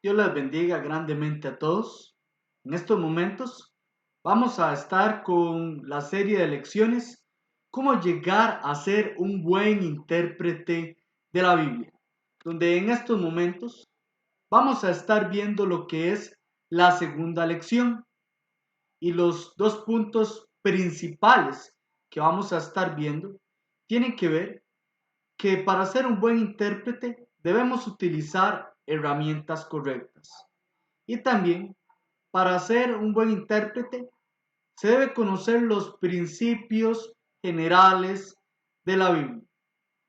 Dios les bendiga grandemente a todos. En estos momentos vamos a estar con la serie de lecciones Cómo llegar a ser un buen intérprete de la Biblia, donde en estos momentos vamos a estar viendo lo que es la segunda lección y los dos puntos principales que vamos a estar viendo tienen que ver que para ser un buen intérprete debemos utilizar herramientas correctas. Y también, para ser un buen intérprete, se debe conocer los principios generales de la Biblia.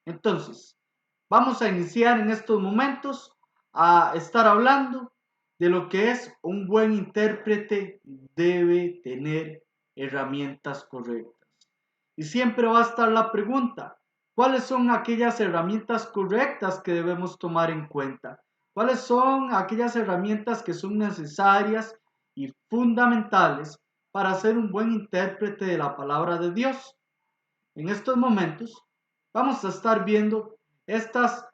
Entonces, vamos a iniciar en estos momentos a estar hablando de lo que es un buen intérprete debe tener herramientas correctas. Y siempre va a estar la pregunta, ¿cuáles son aquellas herramientas correctas que debemos tomar en cuenta? ¿Cuáles son aquellas herramientas que son necesarias y fundamentales para ser un buen intérprete de la palabra de Dios? En estos momentos vamos a estar viendo estas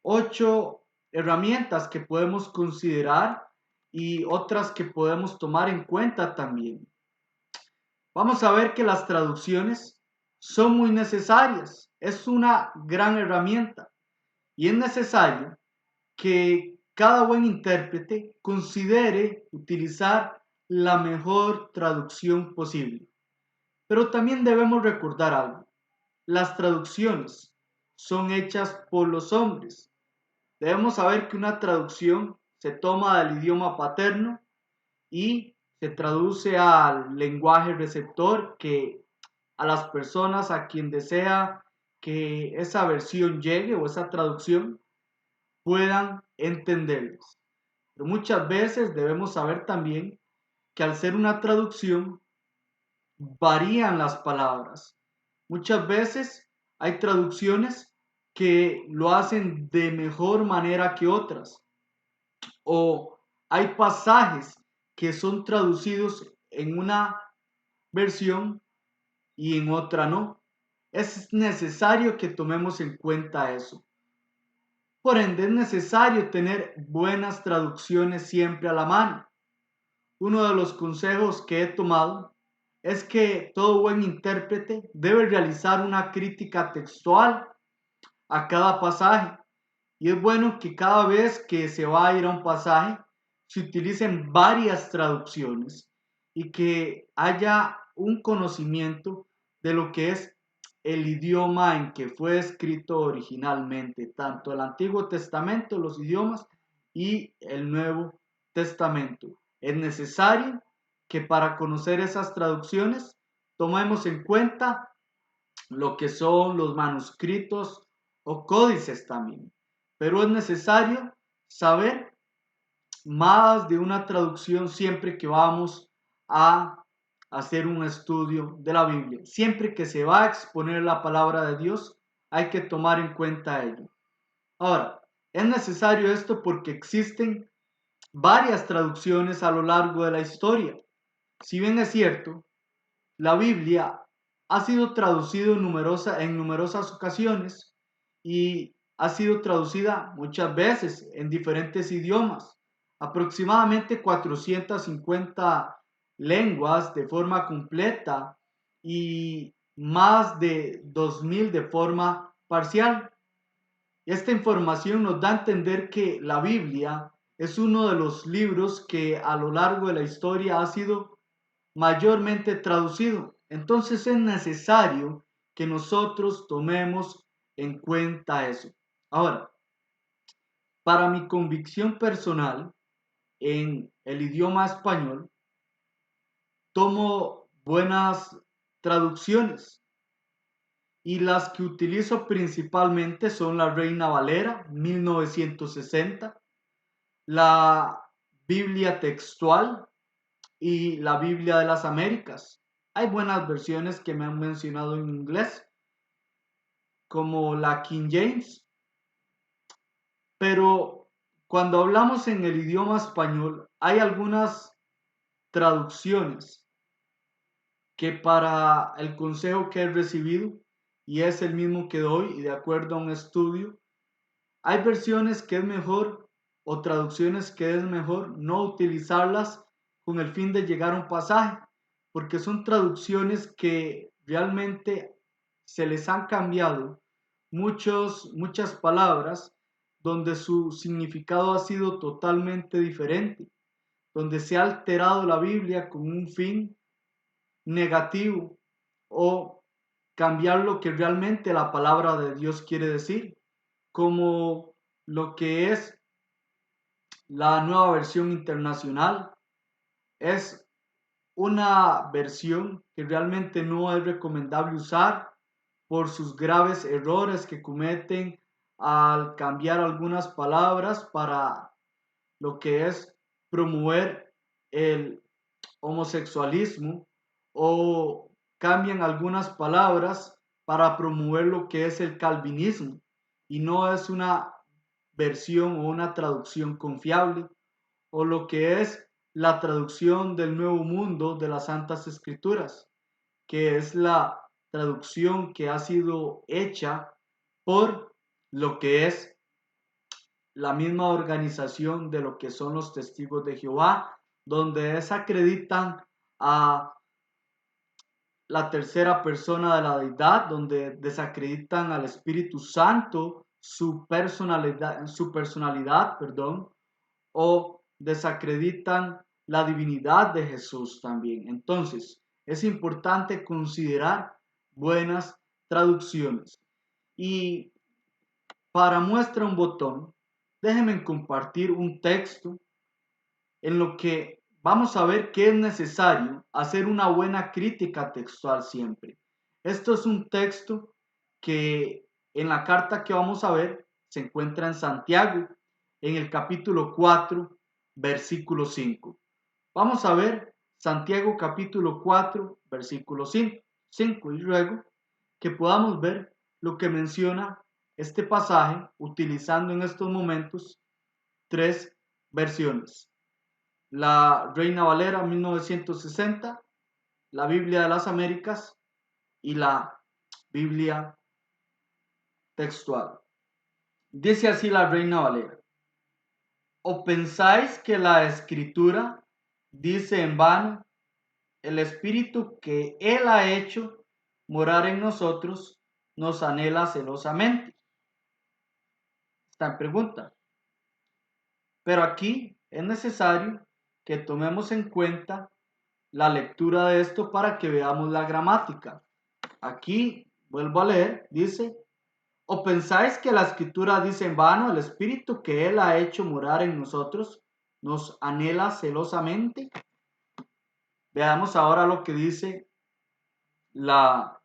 8 herramientas que podemos considerar y otras que podemos tomar en cuenta también. Vamos a ver que las traducciones son muy necesarias, es una gran herramienta y es necesario que cada buen intérprete considere utilizar la mejor traducción posible. Pero también debemos recordar algo, las traducciones son hechas por los hombres. Debemos saber que una traducción se toma del idioma paterno y se traduce al lenguaje receptor que a las personas a quien desea que esa versión llegue o esa traducción puedan entenderlos. Pero muchas veces debemos saber también que al ser una traducción varían las palabras. Muchas veces hay traducciones que lo hacen de mejor manera que otras. O hay pasajes que son traducidos en una versión y en otra no. Es necesario que tomemos en cuenta eso. Por ende, es necesario tener buenas traducciones siempre a la mano. Uno de los consejos que he tomado es que todo buen intérprete debe realizar una crítica textual a cada pasaje. Y es bueno que cada vez que se va a ir a un pasaje se utilicen varias traducciones y que haya un conocimiento de lo que es el idioma en que fue escrito originalmente, tanto el Antiguo Testamento, los idiomas, y el Nuevo Testamento. Es necesario que para conocer esas traducciones tomemos en cuenta lo que son los manuscritos o códices también. Pero es necesario saber más de una traducción siempre que vamos a hacer un estudio de la Biblia. Siempre que se va a exponer la palabra de Dios, hay que tomar en cuenta ello. Ahora, es necesario esto porque existen varias traducciones a lo largo de la historia. Si bien es cierto, la Biblia ha sido traducida en numerosas ocasiones y ha sido traducida muchas veces en diferentes idiomas, aproximadamente 450 lenguas de forma completa y más de 2000 de forma parcial. Esta información nos da a entender que la Biblia es uno de los libros que a lo largo de la historia ha sido mayormente traducido. Entonces es necesario que nosotros tomemos en cuenta eso. Ahora, para mi convicción personal en el idioma español, tomo buenas traducciones y las que utilizo principalmente son la Reina Valera 1960, la Biblia textual y la Biblia de las Américas. Hay buenas versiones que me han mencionado en inglés, como la King James, pero cuando hablamos en el idioma español, hay algunas traducciones que para el consejo que he recibido, y es el mismo que doy, y de acuerdo a un estudio, hay versiones que es mejor o traducciones que es mejor no utilizarlas con el fin de llegar a un pasaje, porque son traducciones que realmente se les han cambiado muchas palabras donde su significado ha sido totalmente diferente, donde se ha alterado la Biblia con un fin negativo o cambiar lo que realmente la palabra de Dios quiere decir, como lo que es la nueva versión internacional. Es una versión que realmente no es recomendable usar por sus graves errores que cometen al cambiar algunas palabras para lo que es promover el homosexualismo, o cambian algunas palabras para promover lo que es el calvinismo, y no es una versión o una traducción confiable, o lo que es la traducción del Nuevo Mundo de las Santas Escrituras, que es la traducción que ha sido hecha por lo que es la misma organización de lo que son los testigos de Jehová, donde desacreditan a la tercera persona de la deidad, donde desacreditan al Espíritu Santo, su personalidad, perdón, o desacreditan la divinidad de Jesús también. Entonces, es importante considerar buenas traducciones. Y para muestra un botón, déjenme compartir un texto en lo que vamos a ver que es necesario hacer una buena crítica textual siempre. Esto es un texto que en la carta que vamos a ver se encuentra en Santiago, en el capítulo 4, versículo 5. Vamos a ver Santiago capítulo 4, versículo 5, y luego que podamos ver lo que menciona este pasaje utilizando en estos momentos tres versiones: la Reina Valera 1960, la Biblia de las Américas y la Biblia textual. Dice así la Reina Valera: ¿o pensáis que la Escritura dice en vano, el Espíritu que Él ha hecho morar en nosotros nos anhela celosamente? Está en pregunta. Pero aquí es necesario que tomemos en cuenta la lectura de esto para que veamos la gramática. Aquí vuelvo a leer, dice: ¿o pensáis que la Escritura dice en vano, el Espíritu que Él ha hecho morar en nosotros nos anhela celosamente? Veamos ahora lo que dice la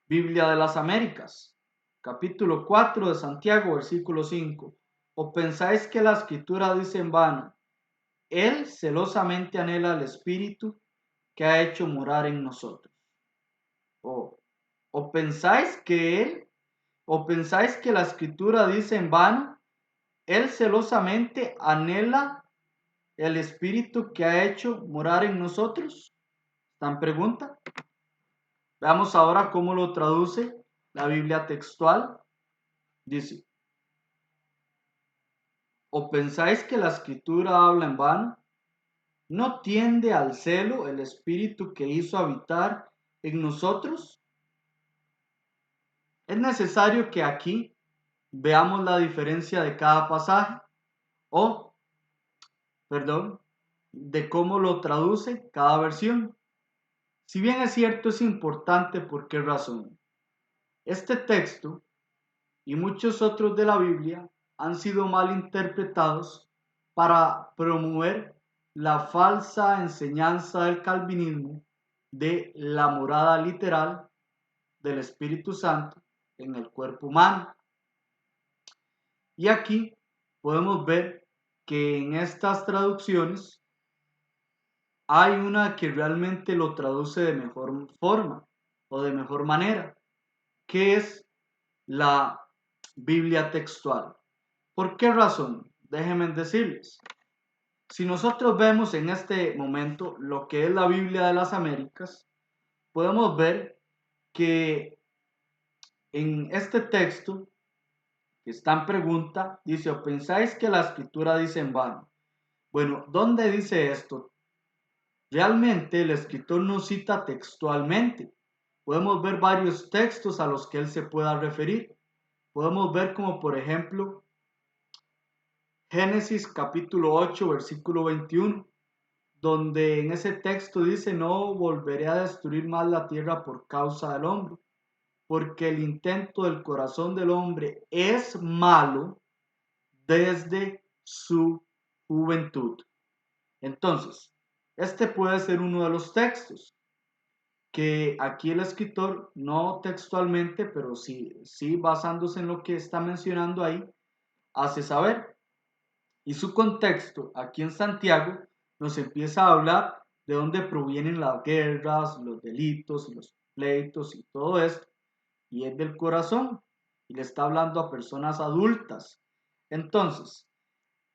Biblia de las Américas, capítulo 4 de Santiago, versículo 5. ¿O pensáis que la Escritura dice en vano, Él celosamente anhela el Espíritu que ha hecho morar en nosotros? ¿O, o pensáis que la Escritura dice en vano, Él celosamente anhela el Espíritu que ha hecho morar en nosotros? ¿Está en pregunta? Veamos ahora cómo lo traduce la Biblia textual. Dice: ¿o pensáis que la Escritura habla en vano? ¿No tiende al celo el Espíritu que hizo habitar en nosotros? Es necesario que aquí veamos la diferencia de cada pasaje, o, perdón, de cómo lo traduce cada versión. Si bien es cierto, es importante. ¿Por qué razón? Este texto y muchos otros de la Biblia han sido mal interpretados para promover la falsa enseñanza del calvinismo de la morada literal del Espíritu Santo en el cuerpo humano. Y aquí podemos ver que en estas traducciones hay una que realmente lo traduce de mejor forma o de mejor manera, que es la Biblia textual. ¿Por qué razón? Déjenme decirles. Si nosotros vemos en este momento lo que es la Biblia de las Américas, podemos ver que en este texto, que está en pregunta, dice, ¿o pensáis que la escritura dice en vano? Bueno, ¿dónde dice esto? Realmente el escritor no cita textualmente. Podemos ver varios textos a los que él se pueda referir. Podemos ver como por ejemplo Génesis capítulo 8 versículo 21, donde en ese texto dice, no volveré a destruir más la tierra por causa del hombre, porque el intento del corazón del hombre es malo desde su juventud. Entonces, este puede ser uno de los textos que aquí el escritor, no textualmente, pero sí basándose en lo que está mencionando ahí, hace saber. Y su contexto aquí en Santiago nos empieza a hablar de dónde provienen las guerras, los delitos y los pleitos y todo esto. Y es del corazón. Y le está hablando a personas adultas. Entonces,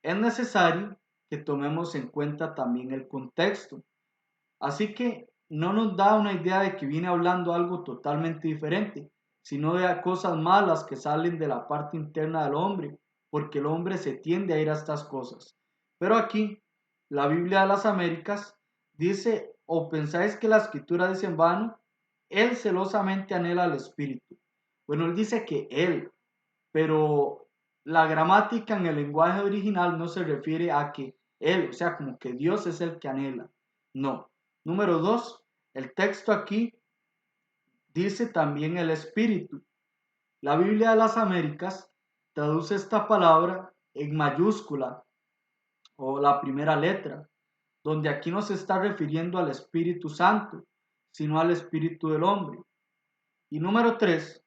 es necesario que tomemos en cuenta también el contexto. Así que no nos da una idea de que viene hablando algo totalmente diferente, sino de cosas malas que salen de la parte interna del hombre, porque el hombre se tiende a ir a estas cosas. Pero aquí, la Biblia de las Américas dice, o pensáis que la escritura dice en vano, él celosamente anhela al espíritu. Bueno, él dice que él, pero la gramática en el lenguaje original no se refiere a que él, o sea, como que Dios es el que anhela. No. Número dos, el texto aquí dice también el espíritu. La Biblia de las Américas traduce esta palabra en mayúscula o la primera letra, donde aquí no se está refiriendo al Espíritu Santo, sino al espíritu del hombre. Y número tres,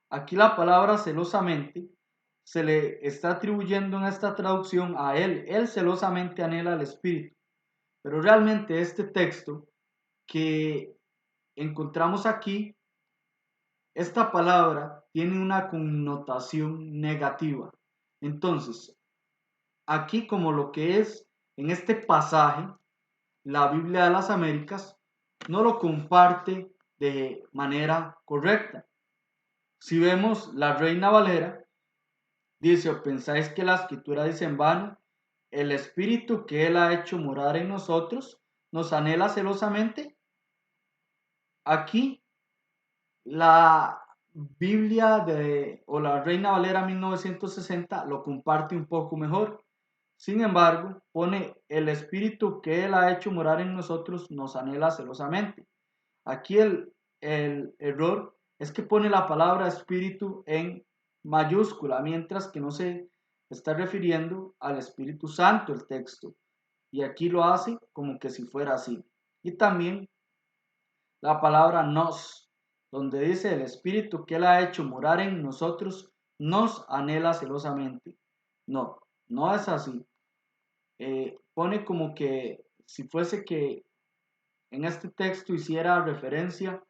aquí la palabra celosamente se le está atribuyendo en esta traducción a él. Él celosamente anhela al espíritu. Pero realmente este texto que encontramos aquí, esta palabra tiene una connotación negativa. Entonces, aquí como lo que es en este pasaje, la Biblia de las Américas no lo comparte de manera correcta. Si vemos la Reina Valera, dice, ¿o pensáis que la escritura dice en vano? El espíritu que Él ha hecho morar en nosotros nos anhela celosamente. Aquí la Biblia o la Reina Valera 1960 lo comparte un poco mejor. Sin embargo, pone el espíritu que Él ha hecho morar en nosotros nos anhela celosamente. Aquí el error es que pone la palabra espíritu en mayúscula, mientras que no se está refiriendo al Espíritu Santo el texto. Y aquí lo hace como que si fuera así. Y también la palabra nos, donde dice el Espíritu que Él ha hecho morar en nosotros, nos anhela celosamente. No, no es así. Pone como que si fuese que en este texto hiciera referencia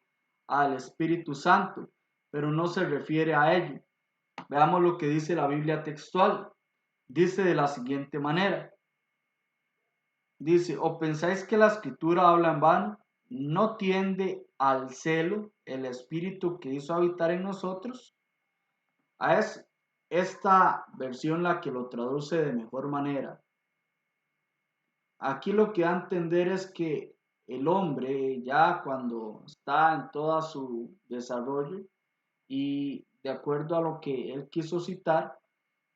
al Espíritu Santo, pero no se refiere a ello. Veamos lo que dice la Biblia textual. Dice de la siguiente manera. Dice, ¿o pensáis que la escritura habla en vano? ¿No tiende al celo el espíritu que hizo habitar en nosotros? Es esta versión la que lo traduce de mejor manera. Aquí lo que da a entender es que el hombre ya cuando está en todo su desarrollo y de acuerdo a lo que él quiso citar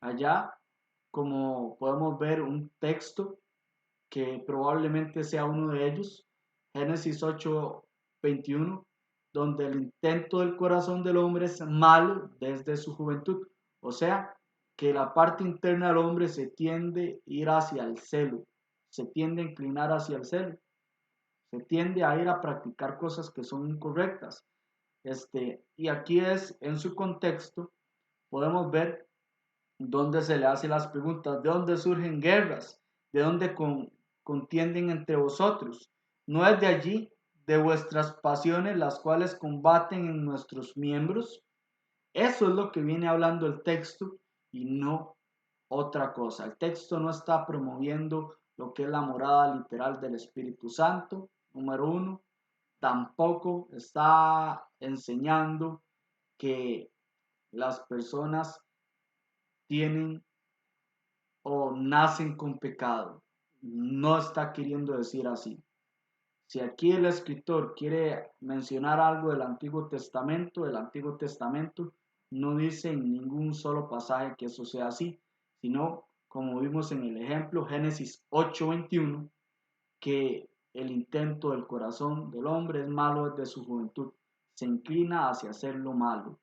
allá, como podemos ver un texto que probablemente sea uno de ellos, Génesis 8:21, donde el intento del corazón del hombre es malo desde su juventud. O sea, que la parte interna del hombre se tiende a ir hacia el celo, se tiende a inclinar hacia el celo, se tiende a ir a practicar cosas que son incorrectas. Y aquí es, en su contexto, podemos ver dónde se le hace las preguntas, de dónde surgen guerras, de dónde contienden entre vosotros. ¿No es de allí, de vuestras pasiones, las cuales combaten en nuestros miembros? Eso es lo que viene hablando el texto y no otra cosa. El texto no está promoviendo lo que es la morada literal del Espíritu Santo, número uno. Tampoco está enseñando que las personas tienen o nacen con pecado. No está queriendo decir así. Si aquí el escritor quiere mencionar algo del Antiguo Testamento, el Antiguo Testamento no dice en ningún solo pasaje que eso sea así, sino, como vimos en el ejemplo, Génesis 8:21, que el intento del corazón del hombre es malo desde su juventud, se inclina hacia hacer lo malo.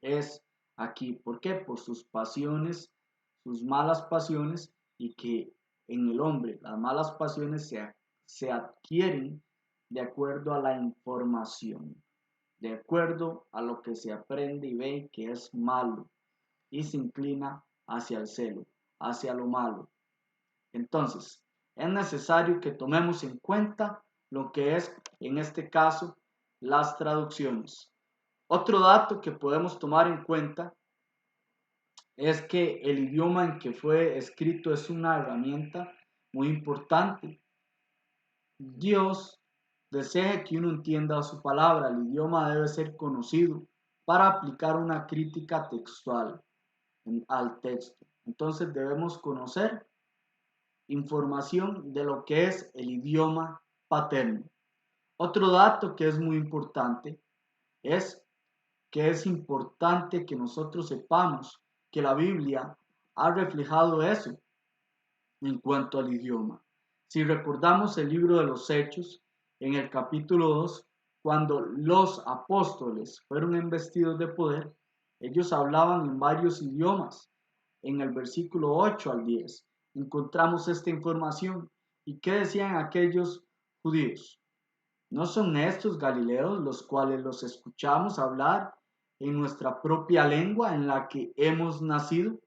Es aquí, ¿por qué? Por sus pasiones, sus malas pasiones, y que en el hombre las malas pasiones se adquieren de acuerdo a la información, de acuerdo a lo que se aprende y ve que es malo, y se inclina hacia el celo, hacia lo malo. Entonces, es necesario que tomemos en cuenta lo que es, en este caso, las traducciones. Otro dato que podemos tomar en cuenta es que el idioma en que fue escrito es una herramienta muy importante. Dios desea que uno entienda su palabra. El idioma debe ser conocido para aplicar una crítica textual al texto. Entonces debemos conocer información de lo que es el idioma paterno. Otro dato que es muy importante es que es importante que nosotros sepamos que la Biblia ha reflejado eso en cuanto al idioma. Si recordamos el libro de los Hechos, en el capítulo 2, cuando los apóstoles fueron investidos de poder, ellos hablaban en varios idiomas. En el versículo 8 al 10 encontramos esta información. ¿Y qué decían aquellos judíos? ¿No son estos galileos los cuales los escuchamos hablar en nuestra propia lengua en la que hemos nacido?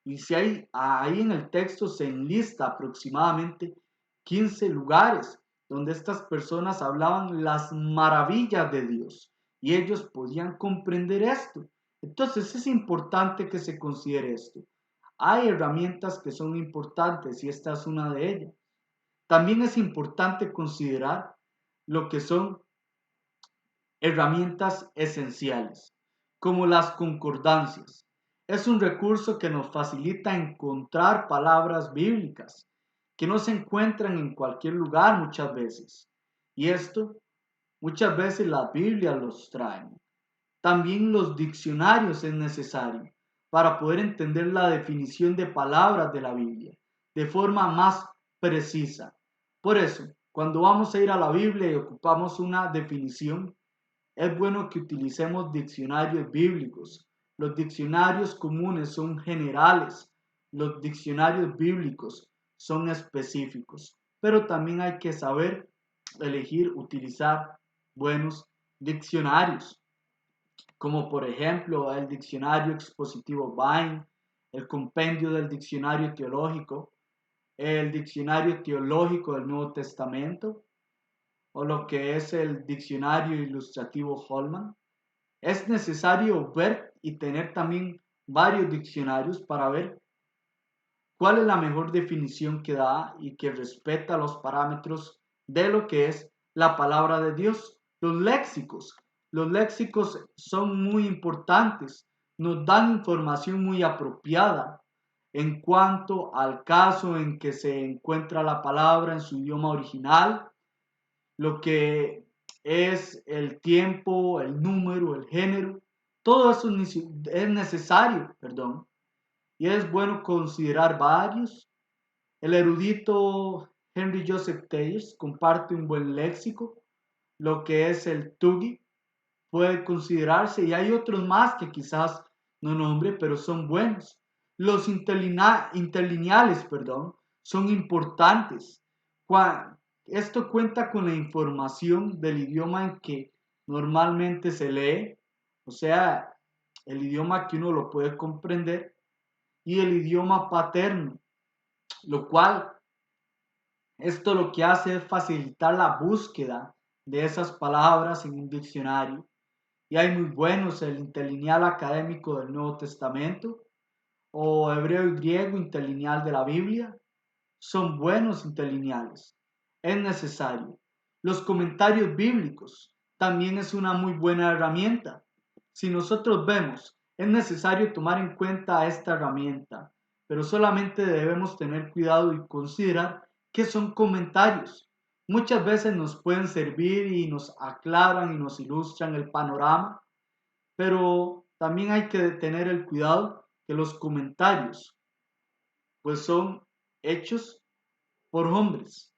Y si ahí en el texto se enlista aproximadamente 15 lugares donde estas personas hablaban las maravillas de Dios y ellos podían comprender esto. Entonces es importante que se considere esto. Hay herramientas que son importantes y esta es una de ellas. También es importante considerar lo que son herramientas esenciales, como las concordancias. Es un recurso que nos facilita encontrar palabras bíblicas que no se encuentran en cualquier lugar muchas veces. Y esto muchas veces las Biblias los traen. También los diccionarios es necesario para poder entender la definición de palabras de la Biblia de forma más precisa. Por eso, cuando vamos a ir a la Biblia y ocupamos una definición, es bueno que utilicemos diccionarios bíblicos. Los diccionarios comunes son generales, los diccionarios bíblicos son específicos, pero también hay que saber elegir utilizar buenos diccionarios, como por ejemplo el diccionario expositivo Vine, el compendio del diccionario teológico, el diccionario teológico del Nuevo Testamento, o lo que es el diccionario ilustrativo Holman. Es necesario ver y tener también varios diccionarios para ver cuál es la mejor definición que da y que respeta los parámetros de lo que es la palabra de Dios. Los léxicos son muy importantes, nos dan información muy apropiada en cuanto al caso en que se encuentra la palabra en su idioma original, lo que es el tiempo, el número, el género, todo eso es necesario, perdón, y es bueno considerar varios. El erudito Henry Joseph Thayers comparte un buen léxico, lo que es el Tugi, puede considerarse, y hay otros más que quizás no nombre, pero son buenos. Los interlineales, perdón, son importantes. Esto cuenta con la información del idioma en que normalmente se lee, o sea, el idioma que uno lo puede comprender, y el idioma paterno, lo cual esto lo que hace es facilitar la búsqueda de esas palabras en un diccionario. Y hay muy buenos, el interlineal académico del Nuevo Testamento o hebreo y griego interlineal de la Biblia. Son buenos interlineales. Es necesario. Los comentarios bíblicos también es una muy buena herramienta. Si nosotros vemos Es necesario tomar en cuenta esta herramienta, pero solamente debemos tener cuidado y considerar que son comentarios. Muchas veces nos pueden servir y nos aclaran y nos ilustran el panorama, pero también hay que tener el cuidado que los comentarios pues son hechos por hombres,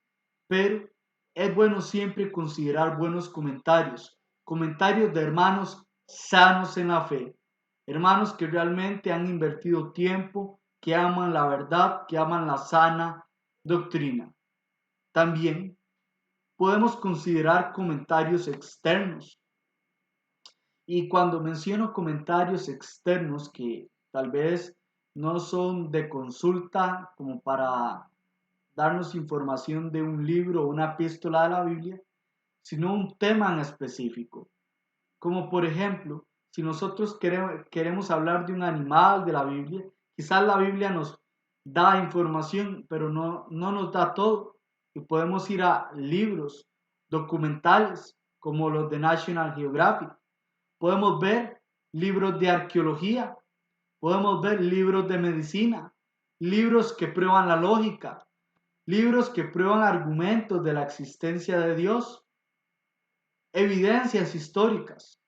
pero es bueno siempre considerar buenos comentarios, comentarios de hermanos sanos en la fe, hermanos que realmente han invertido tiempo, que aman la verdad, que aman la sana doctrina. También podemos considerar comentarios externos. Y cuando menciono comentarios externos que tal vez no son de consulta como para darnos información de un libro o una epístola de la Biblia, sino un tema en específico. Como por ejemplo, si nosotros queremos hablar de un animal de la Biblia, quizás la Biblia nos da información, pero no nos da todo. Y podemos ir a libros, documentales, como los de National Geographic. Podemos ver libros de arqueología, podemos ver libros de medicina, libros que prueban la lógica, libros que prueban argumentos de la existencia de Dios, evidencias históricas.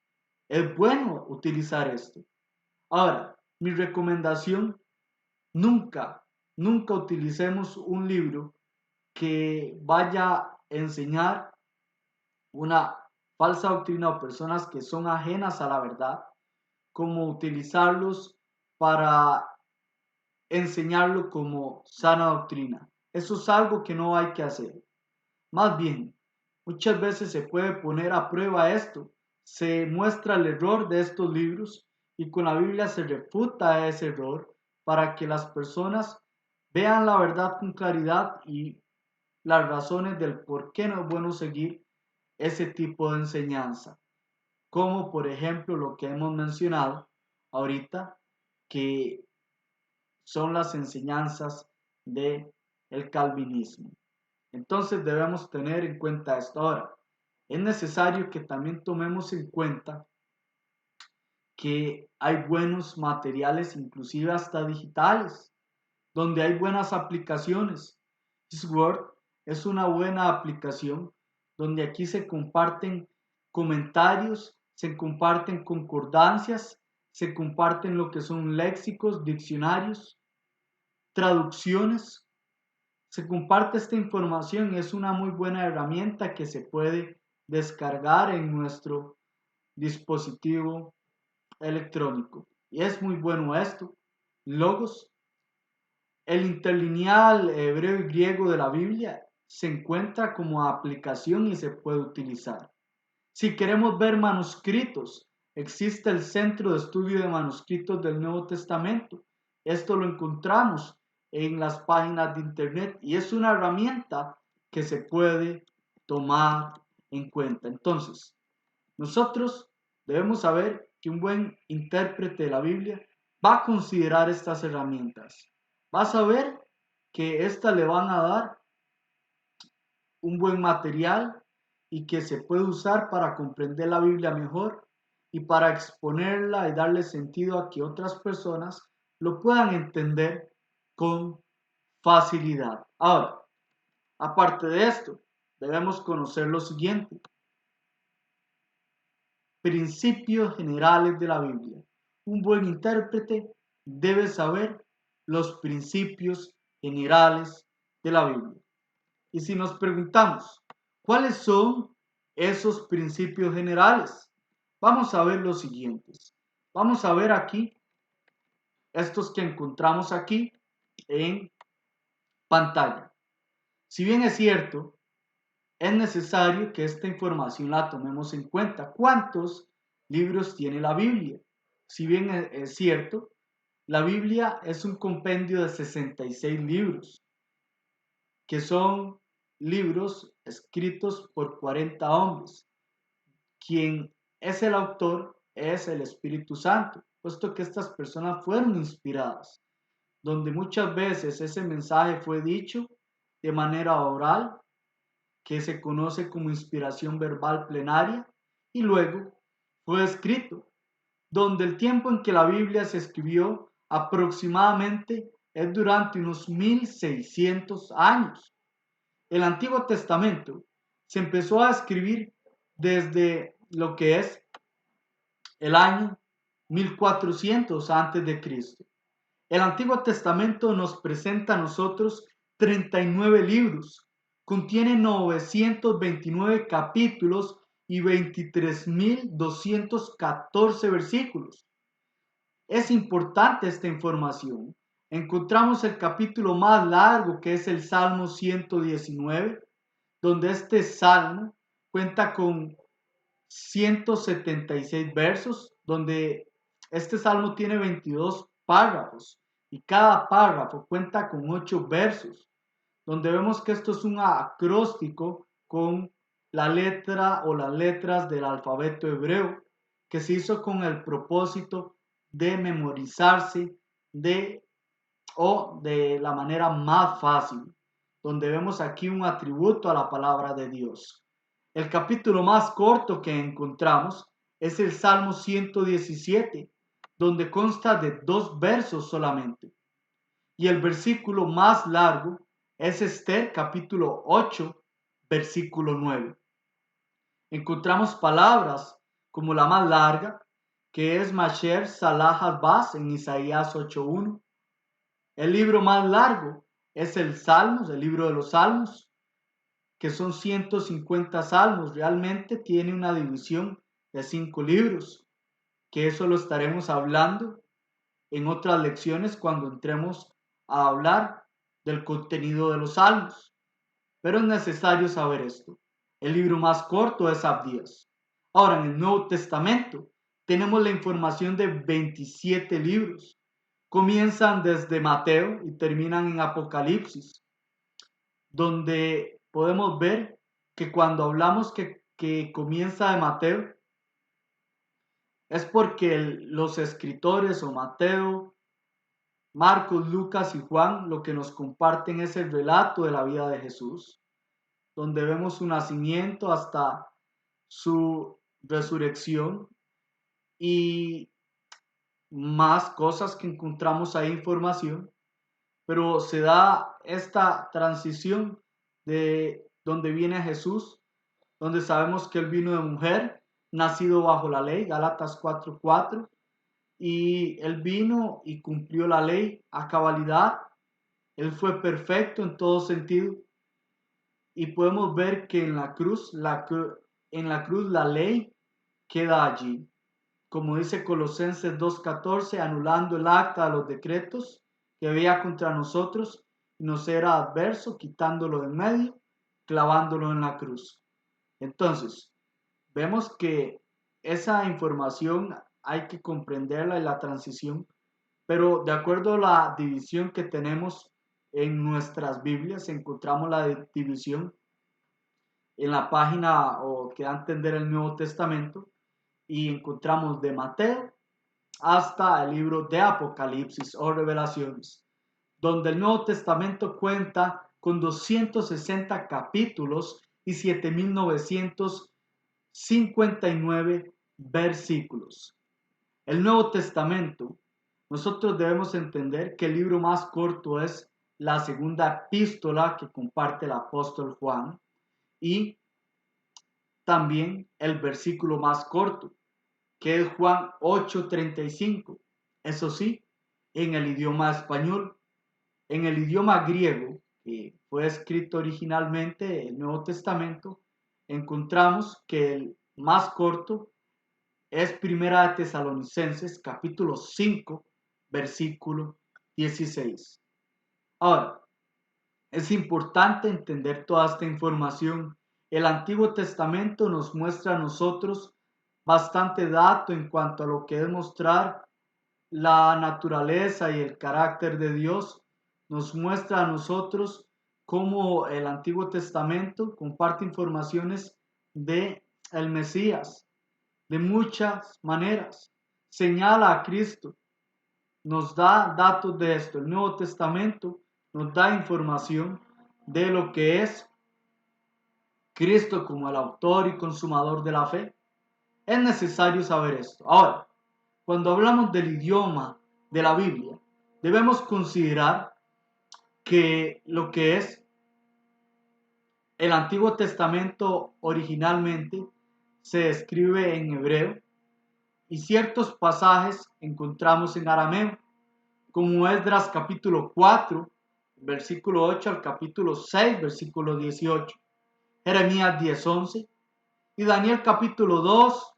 Es bueno utilizar esto. Ahora, mi recomendación, nunca, nunca utilicemos un libro que vaya a enseñar una falsa doctrina o personas que son ajenas a la verdad, como utilizarlos para enseñarlo como sana doctrina. Eso es algo que no hay que hacer. Más bien, muchas veces se puede poner a prueba esto. Se muestra el error de estos libros y con la Biblia se refuta ese error para que las personas vean la verdad con claridad y las razones del por qué no es bueno seguir ese tipo de enseñanza. Como por ejemplo lo que hemos mencionado ahorita, que son las enseñanzas del calvinismo. Entonces debemos tener en cuenta esto. Ahora, es necesario que también tomemos en cuenta que hay buenos materiales, inclusive hasta digitales, donde hay buenas aplicaciones. Word es una buena aplicación donde aquí se comparten comentarios, se comparten concordancias, se comparten lo que son léxicos, diccionarios, traducciones. Se comparte esta información, es una muy buena herramienta que se puede descargar en nuestro dispositivo electrónico. Y es muy bueno esto. Logos, el interlineal hebreo y griego de la Biblia se encuentra como aplicación y se puede utilizar. Si queremos ver manuscritos, existe el Centro de Estudio de Manuscritos del Nuevo Testamento. Esto lo encontramos en las páginas de internet y es una herramienta que se puede tomar en cuenta. Entonces, nosotros debemos saber que un buen intérprete de la Biblia va a considerar estas herramientas. Va a saber que éstas le van a dar un buen material y que se puede usar para comprender la Biblia mejor y para exponerla y darle sentido a que otras personas lo puedan entender con facilidad. Ahora, aparte de esto, debemos conocer lo siguiente: principios generales de la Biblia. Un buen intérprete debe saber los principios generales de la Biblia. Y si nos preguntamos, ¿cuáles son esos principios generales? Vamos a ver los siguientes. Vamos a ver aquí estos que encontramos aquí en pantalla. Si bien es cierto, es necesario que esta información la tomemos en cuenta. ¿Cuántos libros tiene la Biblia? Si bien es cierto, la Biblia es un compendio de 66 libros, que son libros escritos por 40 hombres. Quien es el autor es el Espíritu Santo, puesto que estas personas fueron inspiradas, donde muchas veces ese mensaje fue dicho de manera oral, que se conoce como inspiración verbal plenaria, y luego fue escrito, donde el tiempo en que la Biblia se escribió aproximadamente es durante unos 1600 años. El Antiguo Testamento se empezó a escribir desde lo que es el año 1400 antes de Cristo. El Antiguo Testamento nos presenta a nosotros 39 libros, contiene 929 capítulos y 23.214 versículos. Es importante esta información. Encontramos el capítulo más largo, que es el Salmo 119, donde este salmo cuenta con 176 versos, donde este salmo tiene 22 párrafos y cada párrafo cuenta con 8 versos, donde vemos que esto es un acróstico con la letra o las letras del alfabeto hebreo que se hizo con el propósito de memorizarse de la manera más fácil, donde vemos aquí un atributo a la palabra de Dios. El capítulo más corto que encontramos es el Salmo 117, donde consta de 2 versos solamente. Y el versículo más largo es Esther capítulo 8, versículo 9. Encontramos palabras como la más larga, que es Masher Salah Hasbaz en Isaías 8:1. El libro más largo es el Salmos, el libro de los Salmos, que son 150 salmos. Realmente tiene una división de 5 libros, que eso lo estaremos hablando en otras lecciones cuando entremos a hablar del contenido de los salmos. Pero es necesario saber esto. El libro más corto es Abdías. Ahora, en el Nuevo Testamento tenemos la información de 27 libros. Comienzan desde Mateo y terminan en Apocalipsis, donde podemos ver que cuando hablamos que comienza de Mateo, es porque los escritores o Mateo, Marcos, Lucas y Juan lo que nos comparten es el relato de la vida de Jesús, donde vemos su nacimiento hasta su resurrección y más cosas que encontramos ahí, información, pero se da esta transición de donde viene Jesús, donde sabemos que él vino de mujer, nacido bajo la ley, Gálatas 4:4, y él vino y cumplió la ley a cabalidad, él fue perfecto en todo sentido, y podemos ver que en la cruz, la ley queda allí. Como dice Colosenses 2:14, anulando el acta de los decretos que había contra nosotros y nos era adverso, quitándolo de en medio, clavándolo en la cruz. Entonces, vemos que esa información hay que comprenderla en la transición, pero de acuerdo a la división que tenemos en nuestras Biblias, encontramos la división en la página o que da a entender el Nuevo Testamento y encontramos de Mateo hasta el libro de Apocalipsis o Revelaciones, donde el Nuevo Testamento cuenta con 260 capítulos y 7.959 versículos. El Nuevo Testamento, nosotros debemos entender que el libro más corto es la segunda epístola que comparte el apóstol Juan y también el versículo más corto, que es Juan 8:35. Eso sí, en el idioma español. En el idioma griego, que fue escrito originalmente el Nuevo Testamento, encontramos que el más corto es Primera de Tesalonicenses, capítulo 5, versículo 16. Ahora, es importante entender toda esta información. El Antiguo Testamento nos muestra a nosotros bastante dato en cuanto a lo que es mostrar la naturaleza y el carácter de Dios. Nos muestra a nosotros cómo el Antiguo Testamento comparte informaciones de el Mesías de muchas maneras. Señala a Cristo, nos da datos de esto. El Nuevo Testamento nos da información de lo que es Cristo como el autor y consumador de la fe. Es necesario saber esto. Ahora, cuando hablamos del idioma de la Biblia, debemos considerar que lo que es el Antiguo Testamento originalmente se escribe en hebreo y ciertos pasajes encontramos en arameo, como Esdras capítulo 4, versículo 8 al capítulo 6, versículo 18, Jeremías 10:11 y Daniel capítulo 2,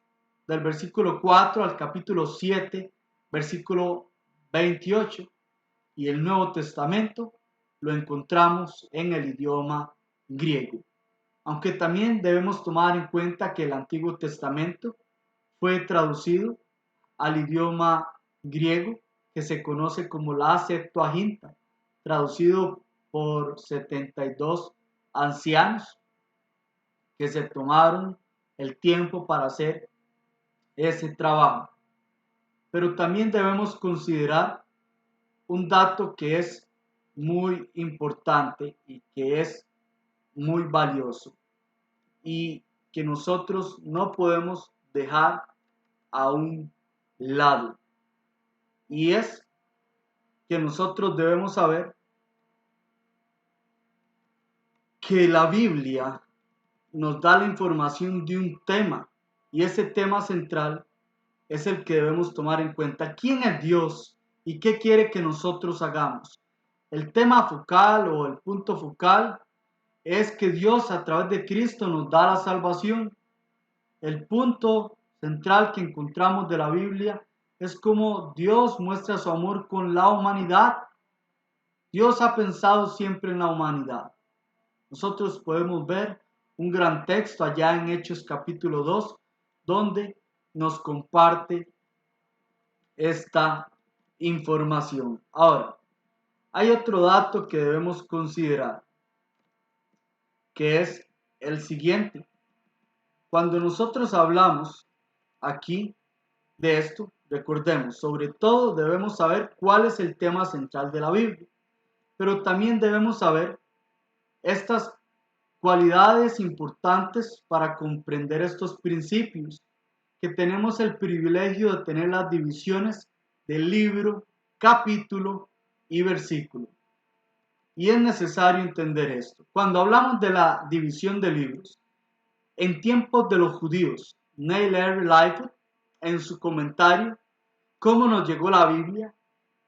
del versículo 4 al capítulo 7, versículo 28, y el Nuevo Testamento lo encontramos en el idioma griego. Aunque también debemos tomar en cuenta que el Antiguo Testamento fue traducido al idioma griego, que se conoce como la Septuaginta, traducido por 72 ancianos que se tomaron el tiempo para hacer ese trabajo. Pero también debemos considerar un dato que es muy importante y que es muy valioso y que nosotros no podemos dejar a un lado. Y es que nosotros debemos saber que la Biblia nos da la información de un tema y ese tema central es el que debemos tomar en cuenta. ¿Quién es Dios y qué quiere que nosotros hagamos? El tema focal o el punto focal es que Dios a través de Cristo nos da la salvación. El punto central que encontramos de la Biblia es cómo Dios muestra su amor con la humanidad. Dios ha pensado siempre en la humanidad. Nosotros podemos ver un gran texto allá en Hechos capítulo 2, donde nos comparte esta información. Ahora, hay otro dato que debemos considerar, que es el siguiente. Cuando nosotros hablamos aquí de esto, recordemos, sobre todo debemos saber cuál es el tema central de la Biblia, pero también debemos saber estas cualidades importantes para comprender estos principios, que tenemos el privilegio de tener las divisiones del libro, capítulo y versículo. Y es necesario entender esto. Cuando hablamos de la división de libros, en tiempos de los judíos, Neil R. Lightfoot, en su comentario, ¿Cómo nos llegó la Biblia?,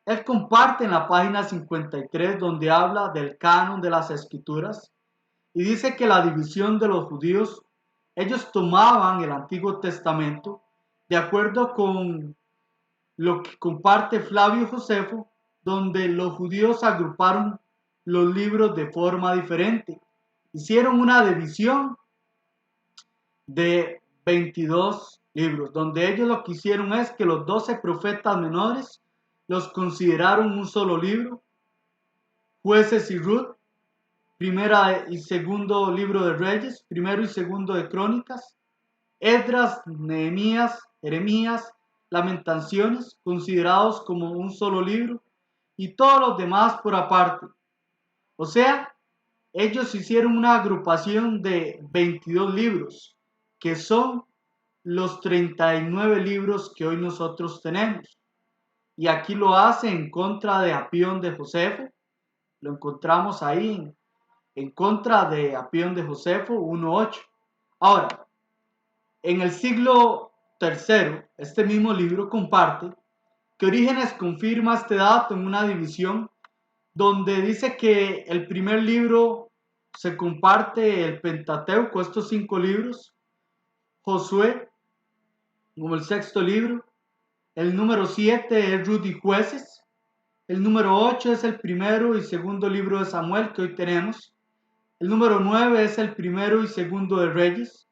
él comparte en la página 53 donde habla del canon de las escrituras y dice que la división de los judíos, ellos tomaban el Antiguo Testamento de acuerdo con lo que comparte Flavio Josefo, donde los judíos agruparon los libros de forma diferente. Hicieron una división de 22 libros, donde ellos lo que hicieron es que los 12 profetas menores los consideraron un solo libro, Jueces y Ruth, primera y segundo libro de Reyes, primero y segundo de Crónicas, Esdras, Nehemías, Jeremías, Lamentaciones, considerados como un solo libro, y todos los demás por aparte. O sea, ellos hicieron una agrupación de 22 libros, que son los 39 libros que hoy nosotros tenemos. Y aquí lo hace en contra de Apión de Josefo. Lo encontramos ahí en contra de Apión de Josefo 1.8. Ahora, en el siglo III, este mismo libro comparte que Orígenes confirma este dato en una división donde dice que el primer libro se comparte el Pentateuco, estos 5 libros, Josué como el sexto libro, el número 7 es Ruth y Jueces, el número 8 es el primero y segundo libro de Samuel que hoy tenemos, el número 9 es el primero y segundo de Reyes,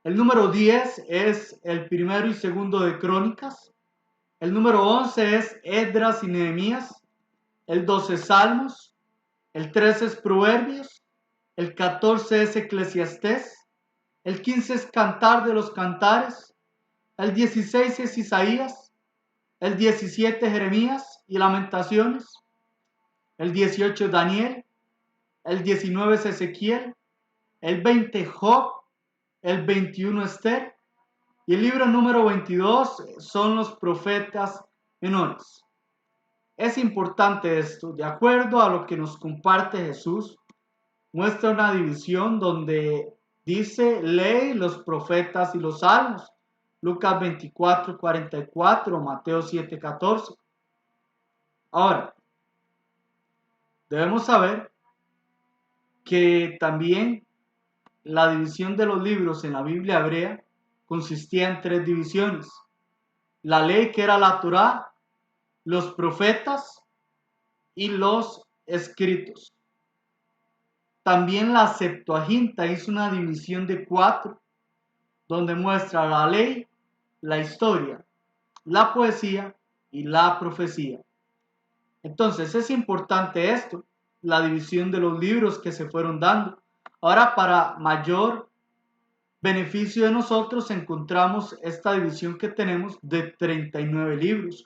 el número 10 es el primero y segundo de Crónicas, el número 11 es Esdras y Nehemías, el 12 Salmos, el 13 es Proverbios, el 14 es Eclesiastés, el 15 es Cantar de los Cantares, el 16 es Isaías, el 17 Jeremías y Lamentaciones, el 18 Daniel, el 19 es Ezequiel, el 20 Job, el 21 Esther, Y el libro número 22 son los profetas menores. Es importante esto, de acuerdo a lo que nos comparte Jesús, muestra una división donde dice, lee los profetas y los salmos, Lucas 24, 44, Mateo 7, 14. Ahora, debemos saber que también la división de los libros en la Biblia hebrea consistía en tres divisiones. La ley, que era la Torá, los profetas y los escritos. También la Septuaginta hizo una división de 4, donde muestra la ley, la historia, la poesía y la profecía. Entonces es importante esto, la división de los libros que se fueron dando. Ahora, para mayor beneficio de nosotros, encontramos esta división que tenemos de 39 libros,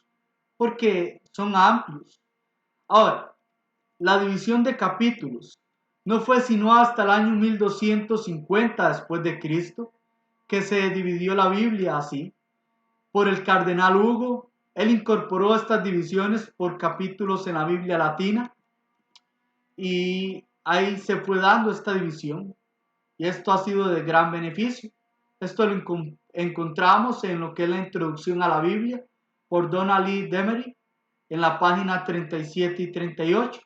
porque son amplios. Ahora, la división de capítulos no fue sino hasta el año 1250 después de Cristo que se dividió la Biblia así. Por el cardenal Hugo, él incorporó estas divisiones por capítulos en la Biblia latina y ahí se fue dando esta división y esto ha sido de gran beneficio. Esto lo encontramos en lo que es la introducción a la Biblia por Donald Lee Demery en la página 37 y 38.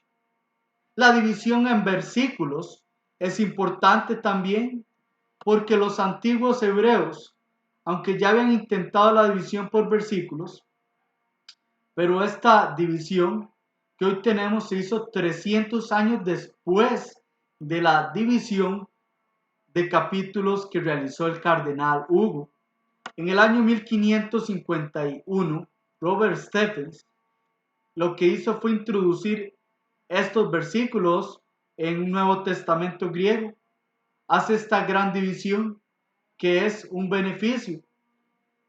La división en versículos es importante también porque los antiguos hebreos, aunque ya habían intentado la división por versículos, pero esta división que hoy tenemos se hizo 300 años después de la división de capítulos que realizó el cardenal Hugo. En el año 1551, Robert Stephens lo que hizo fue introducir estos versículos en un Nuevo Testamento griego. Hace esta gran división que es un beneficio,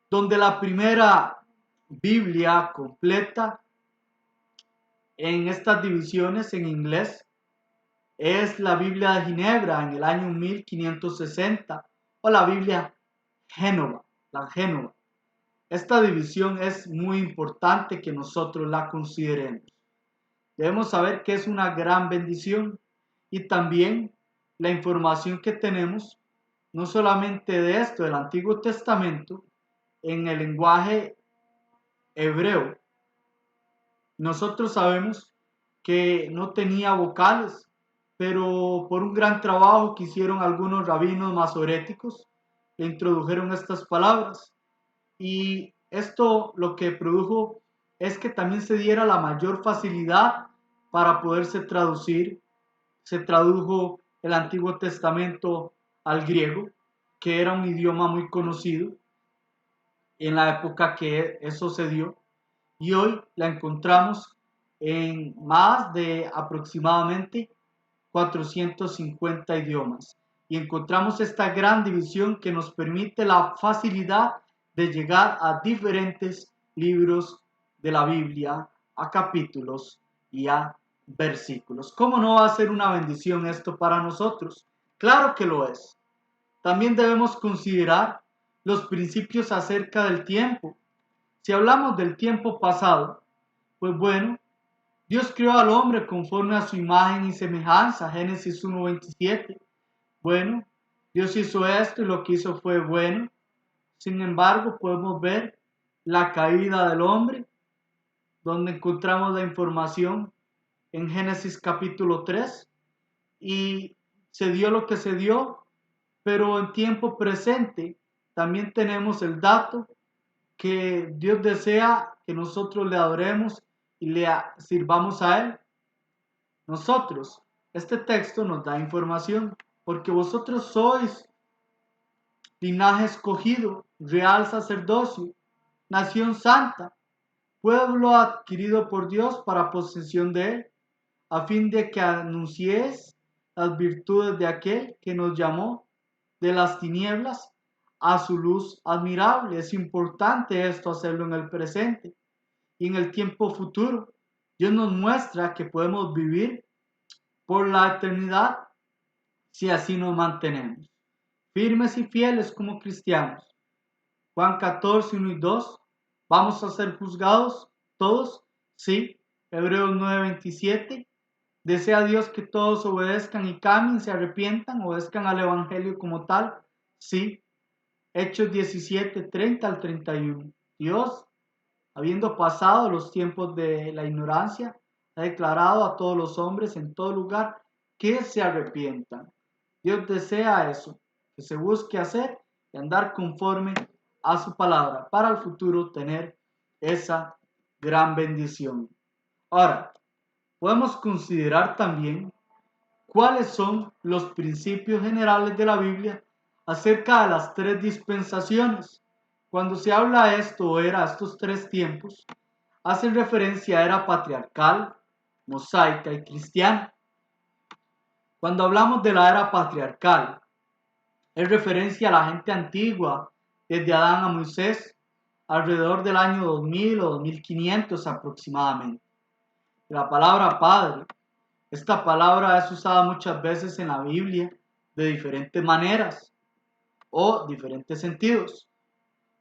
donde la primera Biblia completa en estas divisiones en inglés es la Biblia de Ginebra en el año 1560 o la Biblia Génova, la Génova. Esta división es muy importante que nosotros la consideremos. Debemos saber que es una gran bendición y también la información que tenemos, no solamente de esto, del Antiguo Testamento, en el lenguaje hebreo. Nosotros sabemos que no tenía vocales, pero por un gran trabajo que hicieron algunos rabinos masoréticos, le introdujeron estas palabras. Y esto lo que produjo es que también se diera la mayor facilidad para poderse traducir. Se tradujo el Antiguo Testamento al griego, que era un idioma muy conocido en la época que eso se dio, y hoy la encontramos en más de aproximadamente 450 idiomas. Y encontramos esta gran división que nos permite la facilidad de llegar a diferentes libros de la Biblia, a capítulos y a versículos. ¿Cómo no va a ser una bendición esto para nosotros? Claro que lo es. También debemos considerar los principios acerca del tiempo. Si hablamos del tiempo pasado, pues bueno, Dios creó al hombre conforme a su imagen y semejanza, Génesis 1:27. Bueno, Dios hizo esto y lo que hizo fue bueno. Sin embargo, podemos ver la caída del hombre, donde encontramos la información en Génesis capítulo 3, y se dio lo que se dio, pero en tiempo presente también tenemos el dato que Dios desea que nosotros le adoremos y le sirvamos a Él. Nosotros, este texto nos da información, porque vosotros sois linaje escogido, real sacerdocio, nación santa, pueblo adquirido por Dios para posesión de Él, a fin de que anunciéis las virtudes de aquel que nos llamó de las tinieblas a su luz admirable. Es importante esto hacerlo en el presente y en el tiempo futuro. Dios nos muestra que podemos vivir por la eternidad si así nos mantenemos firmes y fieles como cristianos. Juan 14, 1 y 2. ¿Vamos a ser juzgados todos? Sí. Hebreos 9, 27. ¿Desea Dios que todos obedezcan y cambien, se arrepientan, obedezcan al Evangelio como tal? Sí. Hechos 17, 30 al 31. Dios, habiendo pasado los tiempos de la ignorancia, ha declarado a todos los hombres en todo lugar que se arrepientan. Dios desea eso, que se busque hacer y andar conforme a su palabra para el futuro tener esa gran bendición. Ahora, podemos considerar también cuáles son los principios generales de la Biblia acerca de las tres dispensaciones. Cuando se habla de esto o era estos tres tiempos, hacen referencia a era patriarcal, mosaica y cristiana. Cuando hablamos de la era patriarcal, es referencia a la gente antigua, desde Adán a Moisés, alrededor del año 2000 o 2500 aproximadamente. La palabra padre, esta palabra es usada muchas veces en la Biblia de diferentes maneras o diferentes sentidos.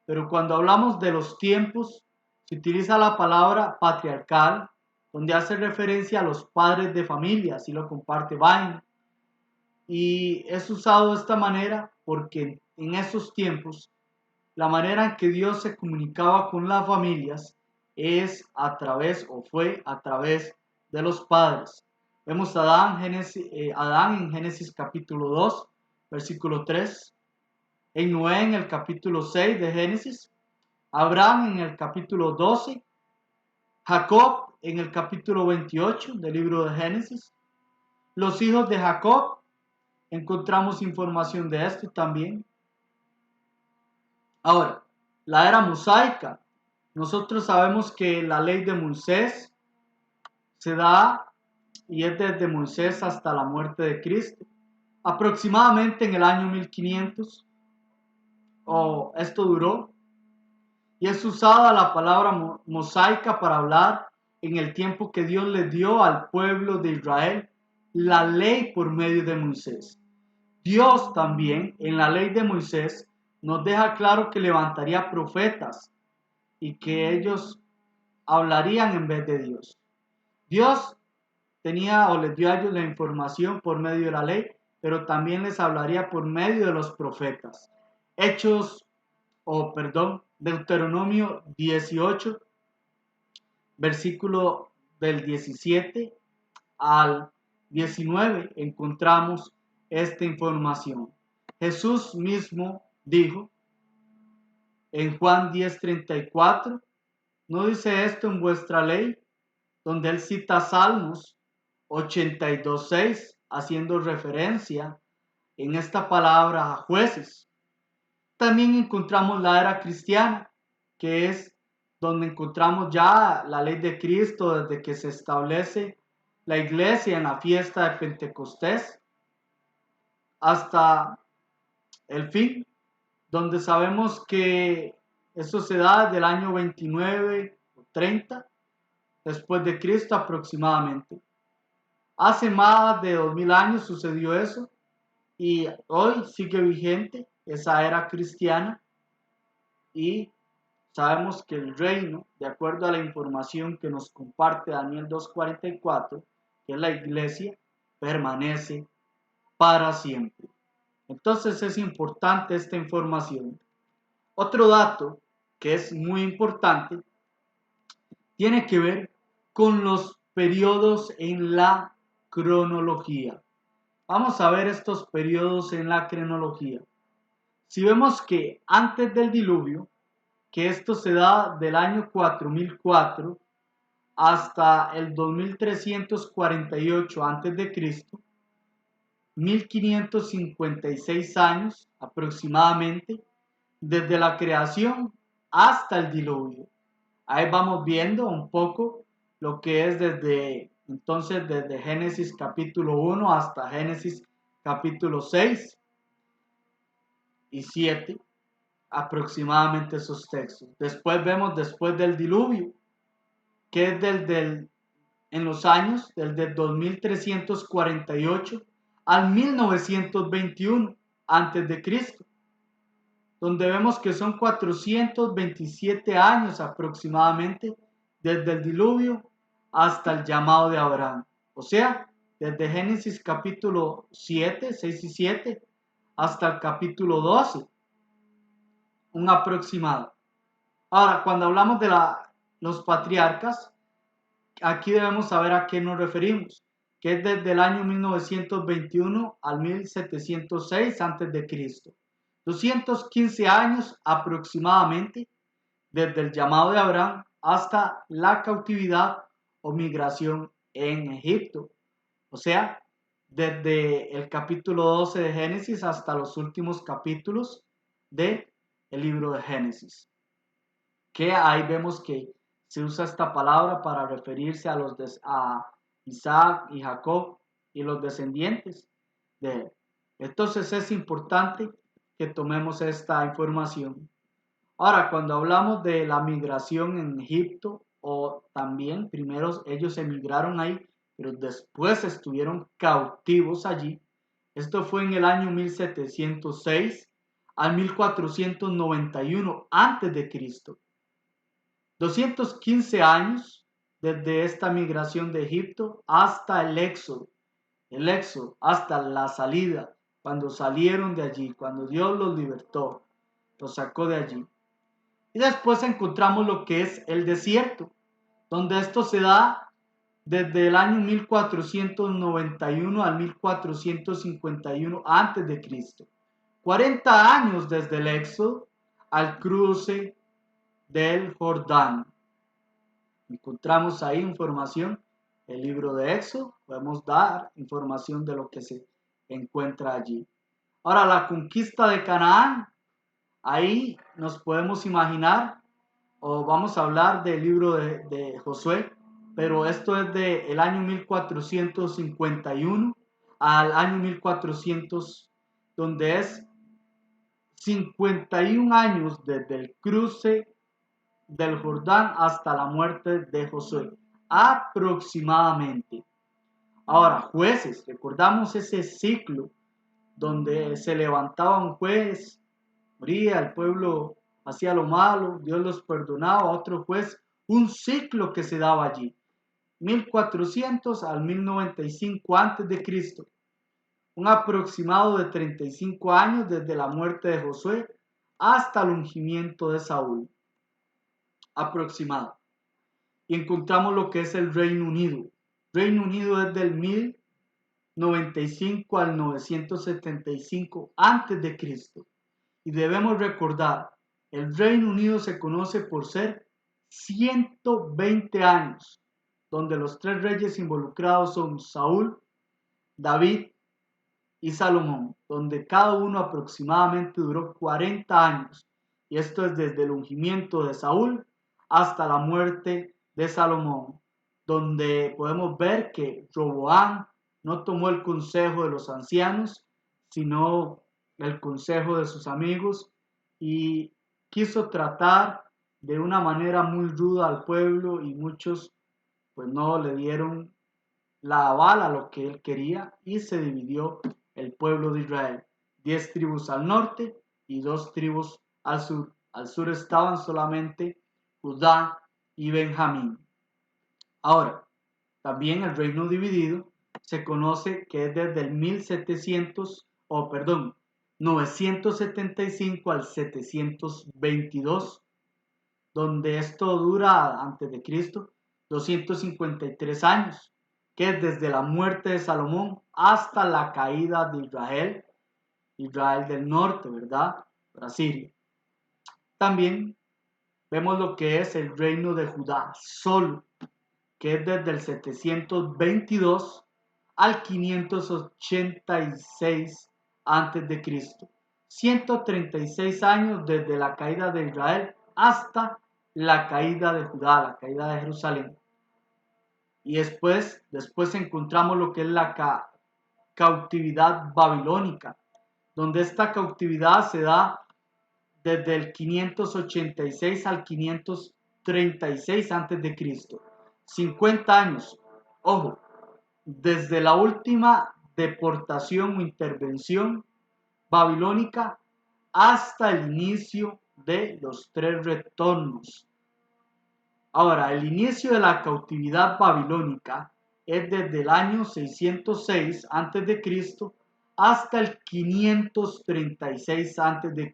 Pero cuando hablamos de los tiempos, se utiliza la palabra patriarcal, donde hace referencia a los padres de familia, así lo comparte Vine. Y es usado de esta manera porque en esos tiempos, la manera en que Dios se comunicaba con las familias es a través o fue a través de los padres. Vemos a Adán en Génesis capítulo 2, versículo 3, en Noé en el capítulo 6 de Génesis, Abraham en el capítulo 12, Jacob en el capítulo 28 del libro de Génesis. Los hijos de Jacob, encontramos información de esto también. Ahora, la era mosaica. Nosotros sabemos que la ley de Moisés se da y es desde Moisés hasta la muerte de Cristo. Aproximadamente en el año 1500, o esto duró, y es usada la palabra mosaica para hablar en el tiempo que Dios le dio al pueblo de Israel la ley por medio de Moisés. Dios también en la ley de Moisés nos deja claro que levantaría profetas y que ellos hablarían en vez de Dios. Dios tenía o les dio a ellos la información por medio de la ley, pero también les hablaría por medio de los profetas. Deuteronomio 18, versículo del 17 al 19, encontramos esta información. Jesús mismo dijo en Juan 10:34, ¿no dice esto en vuestra ley? Donde él cita Salmos 82:6, haciendo referencia en esta palabra a jueces. También encontramos la era cristiana, que es donde encontramos ya la ley de Cristo desde que se establece la iglesia en la fiesta de Pentecostés hasta el fin, donde sabemos que eso se da del año 29 o 30 después de Cristo aproximadamente. Hace más de 2000 años sucedió eso y hoy sigue vigente esa era cristiana y sabemos que el reino, de acuerdo a la información que nos comparte Daniel 2:44, que es la iglesia, permanece para siempre. Entonces es importante esta información. Otro dato que es muy importante tiene que ver con los periodos en la cronología. Vamos a ver estos periodos en la cronología. Si vemos que antes del diluvio, que esto se da del año 4004 hasta el 2348 a.C., 1556 años aproximadamente, desde la creación hasta el diluvio. Ahí vamos viendo un poco lo que es desde Génesis capítulo 1 hasta Génesis capítulo 6 y 7, aproximadamente esos textos. Después vemos después del diluvio, que es en los años desde 2348 al 1921 antes de Cristo. donde vemos que son 427 años aproximadamente desde el diluvio hasta el llamado de Abraham. O sea, desde Génesis capítulo 7, 6 y 7 hasta el capítulo 12, un aproximado. Ahora, cuando hablamos de los patriarcas, aquí debemos saber a qué nos referimos, que es desde el año 1921 al 1706 a.C. 215 años aproximadamente desde el llamado de Abraham hasta la cautividad o migración en Egipto. O sea, desde el capítulo 12 de Génesis hasta los últimos capítulos del libro de Génesis. Que ahí vemos que se usa esta palabra para referirse a Isaac y Jacob y los descendientes de él. Entonces es importante que tomemos esta información. Ahora, cuando hablamos de la migración en Egipto, o también primero ellos emigraron ahí, pero después estuvieron cautivos allí. Esto fue en el año 1706 al 1491 antes de Cristo. 215 años desde esta migración de Egipto hasta el éxodo hasta la salida, cuando salieron de allí, cuando Dios los libertó, los sacó de allí. Y después encontramos lo que es el desierto, donde esto se da desde el año 1491 al 1451 antes de Cristo. 40 años desde el éxodo al cruce del Jordán. Encontramos ahí información, el libro de Éxodo, podemos dar información de lo que se encuentra allí. Ahora, la conquista de Canaán, ahí nos podemos imaginar, o vamos a hablar del libro de Josué, pero esto es del año 1451 al año 1400, donde es 51 años desde el cruce del Jordán hasta la muerte de Josué, aproximadamente. Ahora, jueces, recordamos ese ciclo donde se levantaba un juez, moría, el pueblo hacía lo malo, Dios los perdonaba, otro juez, un ciclo que se daba allí, 1400 al 1095 antes de Cristo, un aproximado de 35 años desde la muerte de Josué hasta el ungimiento de Saúl, aproximado. Y encontramos lo que es el Reino Unido. Reino Unido es del 1095 al 975 antes de Cristo. Y debemos recordar, el Reino Unido se conoce por ser 120 años, donde los tres reyes involucrados son Saúl, David y Salomón, donde cada uno aproximadamente duró 40 años. Y esto es desde el ungimiento de Saúl hasta la muerte de Salomón, donde podemos ver que Roboam no tomó el consejo de los ancianos, sino el consejo de sus amigos y quiso tratar de una manera muy ruda al pueblo y muchos pues no le dieron la aval a lo que él quería y se dividió el pueblo de Israel. 10 tribus al norte y 2 tribus al sur. Al sur estaban solamente Judá y Benjamín. Ahora, también el reino dividido se conoce que es desde el 975 al 722, donde esto dura antes de Cristo 253 años, que es desde la muerte de Salomón hasta la caída de Israel del norte, ¿verdad? Brasil. También vemos lo que es el reino de Judá solo, que es desde el 722 al 586 antes de Cristo. 136 años desde la caída de Israel hasta la caída de Judá, la caída de Jerusalén. Y después encontramos lo que es la cautividad babilónica, donde esta cautividad se da desde el 586 al 536 antes de Cristo. 50 años, ojo, desde la última deportación o intervención babilónica hasta el inicio de los 3 retornos. Ahora, el inicio de la cautividad babilónica es desde el año 606 a.C. hasta el 536 a.C.,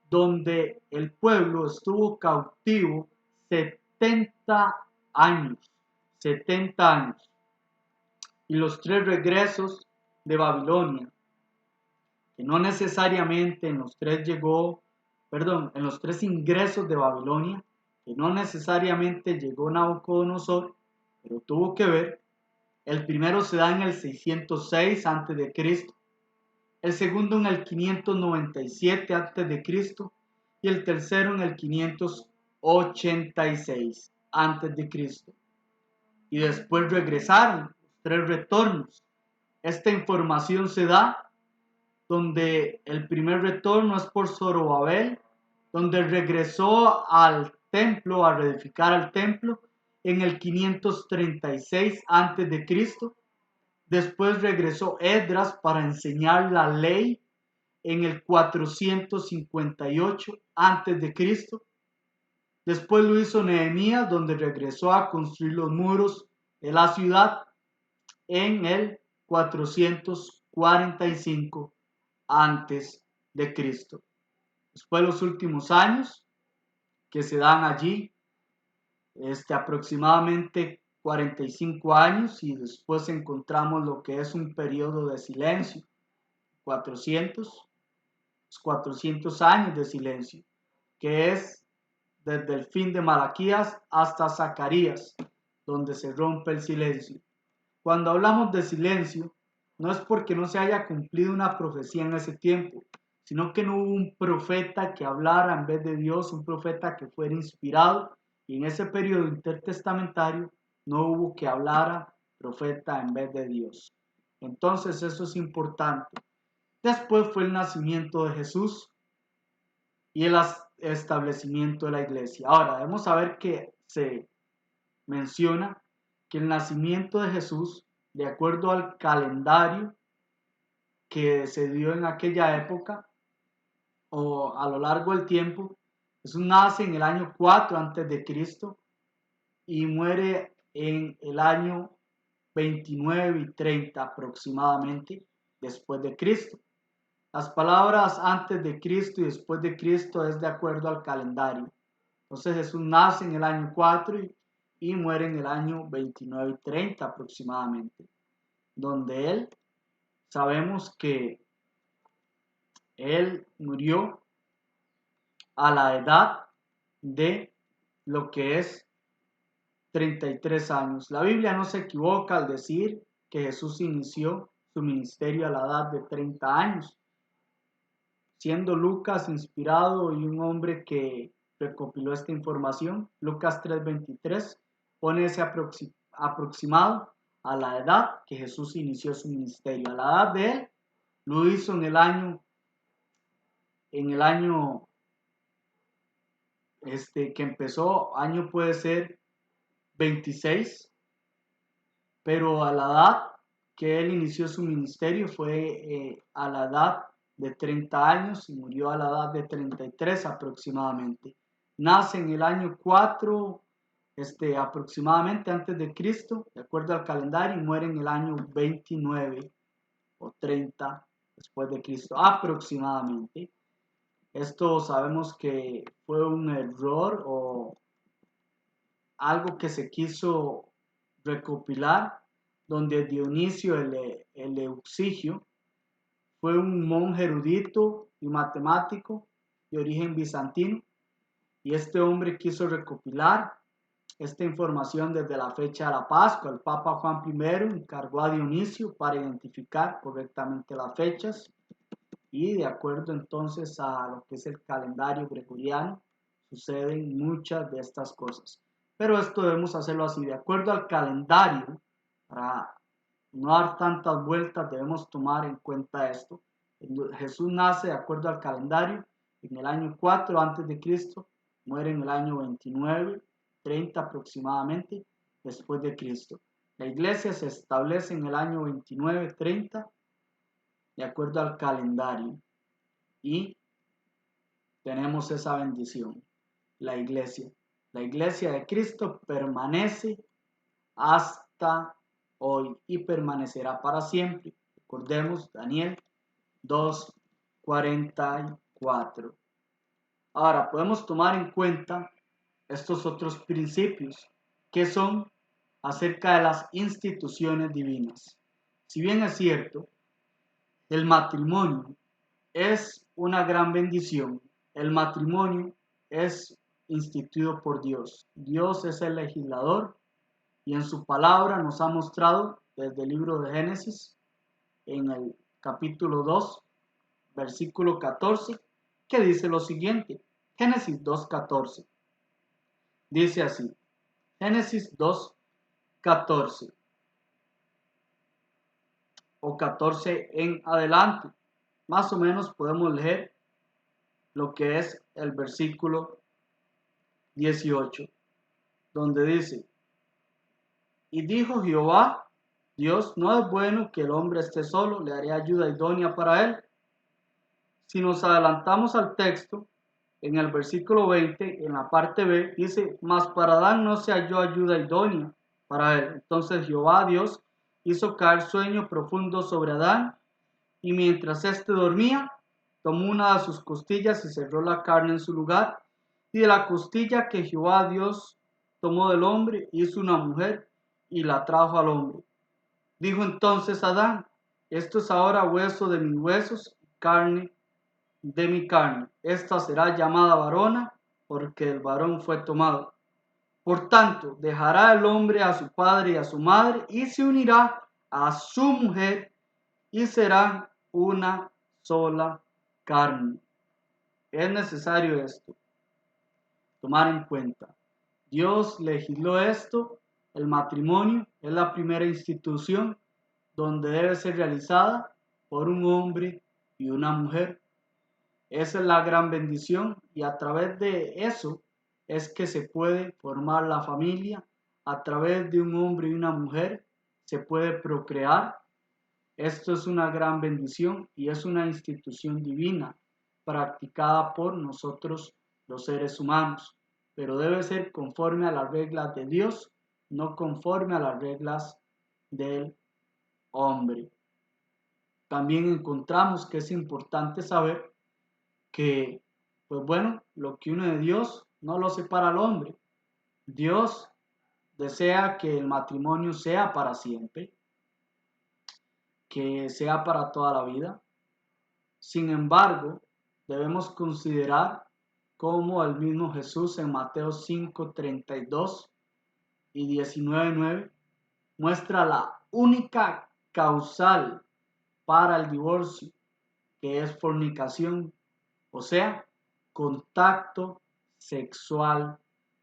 donde el pueblo estuvo cautivo 70 años. 70 años. Y los 3 regresos de Babilonia, que no necesariamente en los 3 ingresos de Babilonia, que no necesariamente llegó Nabucodonosor, pero tuvo que ver. El primero se da en el 606 a.C., el segundo en el 597 a.C. y el tercero en el 586 a.C. Y después regresaron, 3 retornos. Esta información se da donde el primer retorno es por Zorobabel, donde regresó al templo, a reedificar el templo en el 536 a.C. Después regresó Esdras para enseñar la ley en el 458 a.C. Después lo hizo Nehemías, donde regresó a construir los muros de la ciudad en el 445 a.C. Después los últimos años que se dan allí, aproximadamente 45 años, y después encontramos lo que es un periodo de silencio, 400 años de silencio, que es desde el fin de Malaquías hasta Zacarías, donde se rompe el silencio. Cuando hablamos de silencio, no es porque no se haya cumplido una profecía en ese tiempo, sino que no hubo un profeta que hablara en vez de Dios, un profeta que fuera inspirado, y en ese periodo intertestamentario no hubo que hablara profeta en vez de Dios. Entonces eso es importante. Después fue el nacimiento de Jesús y el establecimiento de la iglesia. Ahora, debemos saber que se menciona que el nacimiento de Jesús, de acuerdo al calendario que se dio en aquella época o a lo largo del tiempo, Jesús nace en el año 4 a.C. y muere en el año 29 y 30 aproximadamente después de Cristo. Las palabras antes de Cristo y después de Cristo es de acuerdo al calendario. Entonces Jesús nace en el año 4 y muere en el año 29 y 30 aproximadamente, donde él, sabemos que él murió a la edad de lo que es 33 años. La Biblia no se equivoca al decir que Jesús inició su ministerio a la edad de 30 años, siendo Lucas inspirado y un hombre que recopiló esta información. Lucas 3:23 pone ese aproximado a la edad que Jesús inició su ministerio. A la edad de él, lo hizo en el año que empezó, año puede ser 26, pero a la edad que él inició su ministerio fue a la edad de 30 años y murió a la edad de 33 aproximadamente. Nace en el año 4 aproximadamente antes de Cristo, de acuerdo al calendario, y muere en el año 29 o 30 después de Cristo aproximadamente. Esto sabemos que fue un error o algo que se quiso recopilar, donde Dionisio el Eleusigio fue un monje erudito y matemático de origen bizantino, y este hombre quiso recopilar esta información desde la fecha de la Pascua. El Papa Juan I encargó a Dionisio para identificar correctamente las fechas, y de acuerdo entonces a lo que es el calendario gregoriano, suceden muchas de estas cosas. Pero esto debemos hacerlo así, de acuerdo al calendario, para no dar tantas vueltas, debemos tomar en cuenta esto. Jesús nace de acuerdo al calendario en el año 4 a.C., muere en el año 29, 30 aproximadamente después de Cristo. La iglesia se establece en el año 29, 30 de acuerdo al calendario, y tenemos esa bendición, la iglesia. La iglesia de Cristo permanece hasta hoy y permanecerá para siempre. Recordemos Daniel 2:44. Ahora podemos tomar en cuenta estos otros principios que son acerca de las instituciones divinas. Si bien es cierto, el matrimonio es una gran bendición, el matrimonio es instituido por Dios. Dios es el legislador y en su palabra nos ha mostrado desde el libro de Génesis, en el capítulo 2, versículo 14, que dice lo siguiente. Génesis 2:14. Dice así. Génesis 2:14 o 14 en adelante. Más o menos podemos leer lo que es el versículo 18, donde dice, y dijo Jehová, Dios, no es bueno que el hombre esté solo, le haré ayuda idónea para él. Si nos adelantamos al texto, en el versículo 20, en la parte B, dice, mas para Adán no se halló ayuda idónea para él. Entonces Jehová Dios hizo caer sueño profundo sobre Adán, y mientras éste dormía, tomó una de sus costillas y cerró la carne en su lugar, y de la costilla que Jehová Dios tomó del hombre, hizo una mujer y la trajo al hombre. Dijo entonces Adán, esto es ahora hueso de mis huesos, carne de mi carne. Esta será llamada varona, porque el varón fue tomado. Por tanto, dejará el hombre a su padre y a su madre, y se unirá a su mujer, y serán una sola carne. Es necesario esto, tomar en cuenta. Dios legisló esto, el matrimonio es la primera institución donde debe ser realizada por un hombre y una mujer. Esa es la gran bendición y a través de eso es que se puede formar la familia. A través de un hombre y una mujer se puede procrear. Esto es una gran bendición y es una institución divina practicada por nosotros los seres humanos, pero debe ser conforme a las reglas de Dios, no conforme a las reglas del hombre. También encontramos que es importante saber que, pues bueno, lo que une de Dios no lo separa al hombre. Dios desea que el matrimonio sea para siempre, que sea para toda la vida. Sin embargo, debemos considerar cómo el mismo Jesús en Mateo 5:32 y 19:9 muestra la única causal para el divorcio, que es fornicación, o sea, contacto sexual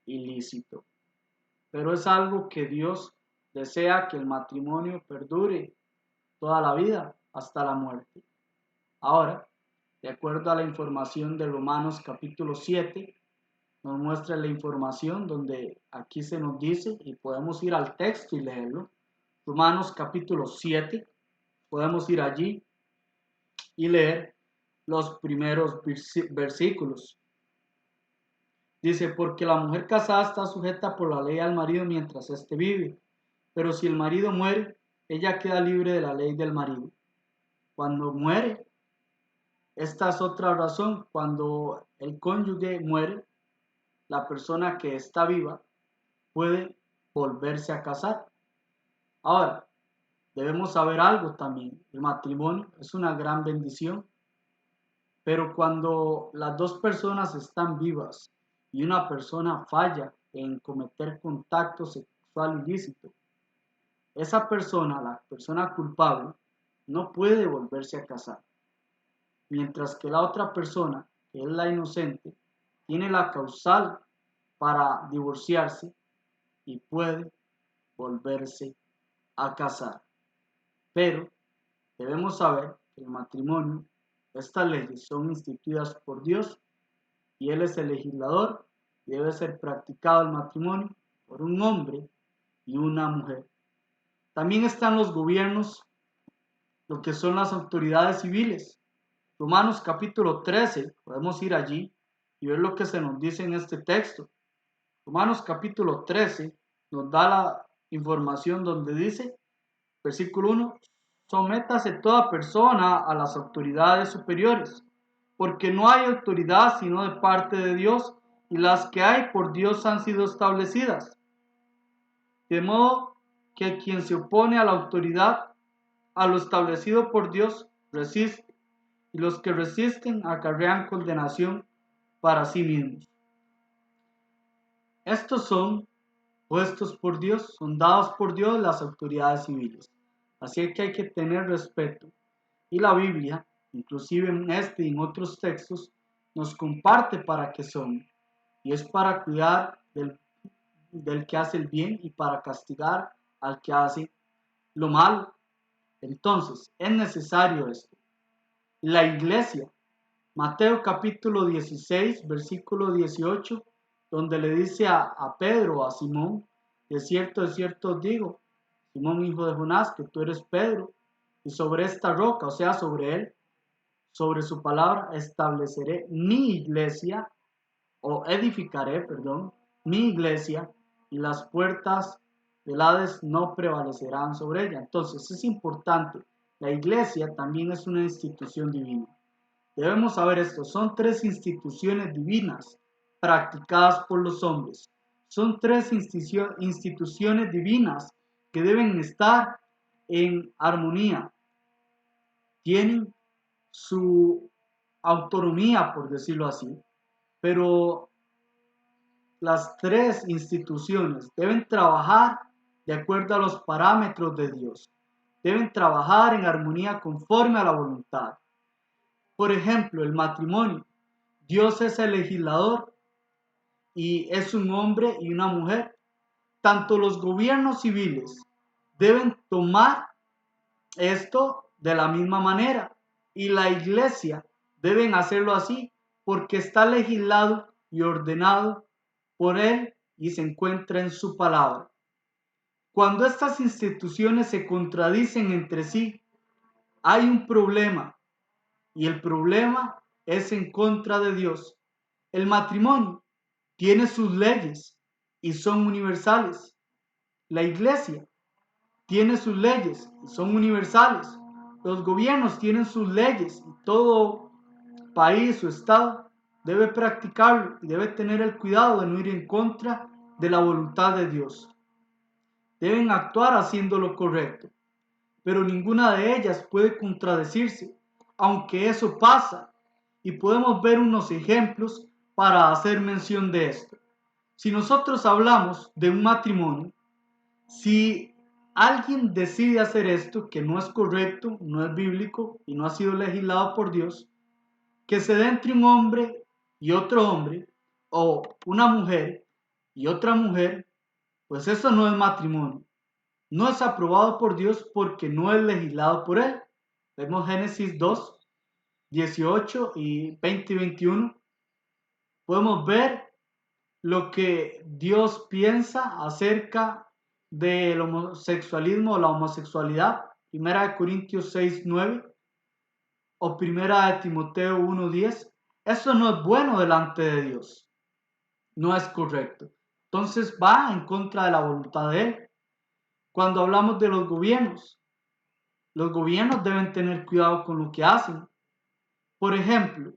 ilícito. Pero es algo que Dios desea que el matrimonio perdure toda la vida hasta la muerte. Ahora, de acuerdo a la información de Romanos capítulo 7, nos muestra la información donde aquí se nos dice, y podemos ir al texto y leerlo. Romanos capítulo 7, podemos ir allí y leer los primeros versículos. Dice, porque la mujer casada está sujeta por la ley al marido mientras éste vive, pero si el marido muere, ella queda libre de la ley del marido. Cuando muere, esta es otra razón, cuando el cónyuge muere, la persona que está viva puede volverse a casar. Ahora, debemos saber algo también, el matrimonio es una gran bendición, pero cuando las dos personas están vivas y una persona falla en cometer contacto sexual ilícito, esa persona, la persona culpable, no puede volverse a casar. Mientras que la otra persona, que es la inocente, tiene la causal para divorciarse y puede volverse a casar. Pero debemos saber que el matrimonio, estas leyes son instituidas por Dios y Él es el legislador y debe ser practicado el matrimonio por un hombre y una mujer. También están los gobiernos, lo que son las autoridades civiles. Romanos capítulo 13, podemos ir allí Y es lo que se nos dice en este texto. Romanos capítulo 13 nos da la información donde dice, versículo 1, sométase toda persona a las autoridades superiores, porque no hay autoridad sino de parte de Dios, y las que hay por Dios han sido establecidas. De modo que quien se opone a la autoridad, a lo establecido por Dios, resiste, y los que resisten acarrean condenación para sí mismos. Estos son puestos por Dios, son dados por Dios las autoridades civiles. Así que hay que tener respeto. Y la Biblia, inclusive en este y en otros textos, nos comparte para qué son. Y es para cuidar del que hace el bien y para castigar al que hace lo malo. Entonces, es necesario esto. La iglesia, Mateo capítulo 16, versículo 18, donde le dice a Pedro, a Simón, de cierto os digo, Simón hijo de Jonás, que tú eres Pedro, y sobre esta roca, o sea, sobre él, sobre su palabra, estableceré mi iglesia, o edificaré, perdón, mi iglesia, y las puertas del Hades no prevalecerán sobre ella. Entonces, es importante, la iglesia también es una institución divina. Debemos saber esto, son tres instituciones divinas practicadas por los hombres. Son tres instituciones divinas que deben estar en armonía. Tienen su autonomía, por decirlo así, pero las tres instituciones deben trabajar de acuerdo a los parámetros de Dios. Deben trabajar en armonía conforme a la voluntad. Por ejemplo, el matrimonio. Dios es el legislador y es un hombre y una mujer. Tanto los gobiernos civiles deben tomar esto de la misma manera y la iglesia deben hacerlo así porque está legislado y ordenado por él y se encuentra en su palabra. Cuando estas instituciones se contradicen entre sí, hay un problema y el problema es en contra de Dios. El matrimonio tiene sus leyes y son universales. La iglesia tiene sus leyes y son universales. Los gobiernos tienen sus leyes y todo país o estado debe practicarlo y debe tener el cuidado de no ir en contra de la voluntad de Dios. Deben actuar haciendo lo correcto, pero ninguna de ellas puede contradecirse, aunque eso pasa, y podemos ver unos ejemplos para hacer mención de esto. Si nosotros hablamos de un matrimonio, si alguien decide hacer esto que no es correcto, no es bíblico y no ha sido legislado por Dios, que se dé entre un hombre y otro hombre, o una mujer y otra mujer, pues eso no es matrimonio. No es aprobado por Dios porque no es legislado por él. Vemos Génesis 2, 18 y 20 y 21. Podemos ver lo que Dios piensa acerca del homosexualismo o la homosexualidad. Primera de Corintios 6, 9 o Primera de Timoteo 1, 10. Eso no es bueno delante de Dios. No es correcto. Entonces va en contra de la voluntad de Él. Cuando hablamos de los gobiernos deben tener cuidado con lo que hacen. Por ejemplo,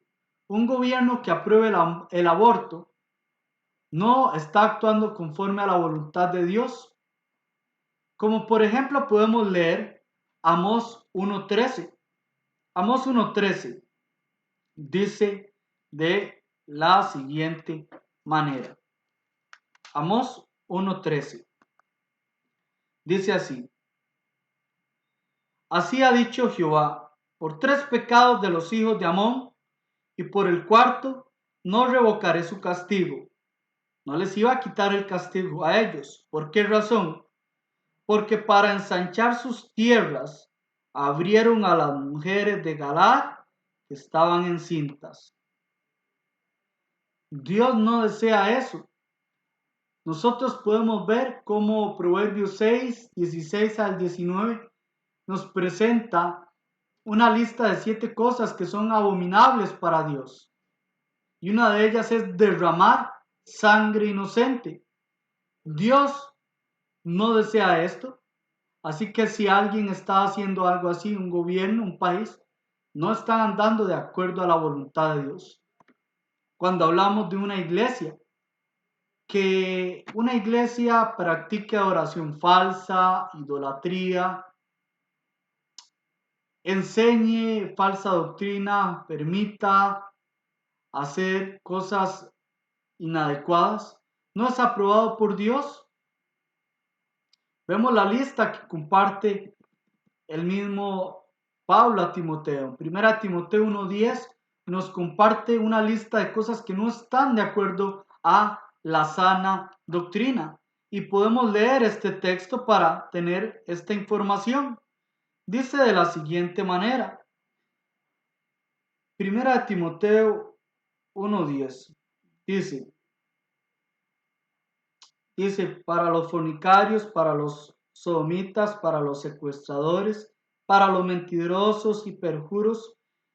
un gobierno que apruebe el aborto no está actuando conforme a la voluntad de Dios. Como por ejemplo podemos leer Amós 1:13. Amós 1:13 dice de la siguiente manera. Amós 1:13 dice así: Así ha dicho Jehová, por 3 pecados de los hijos de Amón, y por el cuarto no revocaré su castigo. No les iba a quitar el castigo a ellos. ¿Por qué razón? Porque para ensanchar sus tierras abrieron a las mujeres de Galaad que estaban encintas. Dios no desea eso. Nosotros podemos ver cómo Proverbios 6, 16 al 19 nos presenta una lista de 7 cosas que son abominables para Dios. y una de ellas es derramar sangre inocente. Dios no desea esto, así que si alguien está haciendo algo así, un gobierno, un país, no están andando de acuerdo a la voluntad de Dios. Cuando hablamos de una iglesia, que una iglesia practique adoración falsa, idolatría, enseñe falsa doctrina, permita hacer cosas inadecuadas, no es aprobado por Dios. Vemos la lista que comparte el mismo Pablo a Timoteo. En 1 Timoteo 1:10 nos comparte una lista de cosas que no están de acuerdo a la sana doctrina. Y podemos leer este texto para tener esta información. Dice de la siguiente manera. 1 Timoteo 1:10 dice, para los fornicarios, para los sodomitas, para los secuestradores, para los mentirosos y perjuros,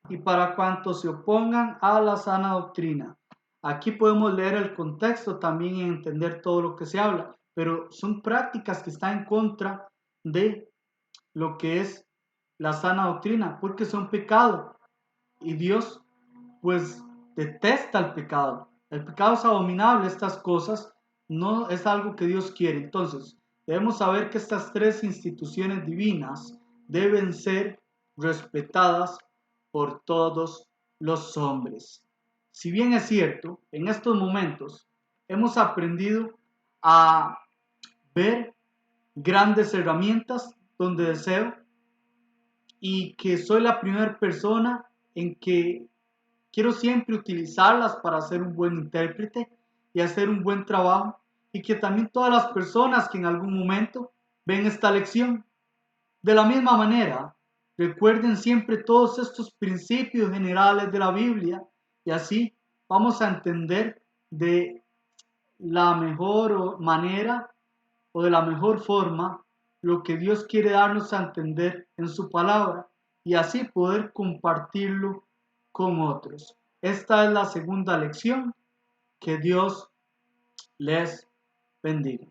y para cuantos se opongan a la sana doctrina. Aquí podemos leer el contexto también y entender todo lo que se habla, pero son prácticas que están en contra de lo que es la sana doctrina, porque son pecado. Y Dios, pues, detesta el pecado. El pecado es abominable, estas cosas no es algo que Dios quiere. Entonces, debemos saber que estas tres instituciones divinas deben ser respetadas por todos los hombres. Si bien es cierto, en estos momentos hemos aprendido a ver grandes herramientas donde deseo y que soy la primera persona en que quiero siempre utilizarlas para ser un buen intérprete y hacer un buen trabajo, y que también todas las personas que en algún momento ven esta lección, de la misma manera, recuerden siempre todos estos principios generales de la Biblia, y así vamos a entender de la mejor manera o de la mejor forma lo que Dios quiere darnos a entender en su palabra, y así poder compartirlo con otros. Esta es la segunda lección. Que Dios les bendiga.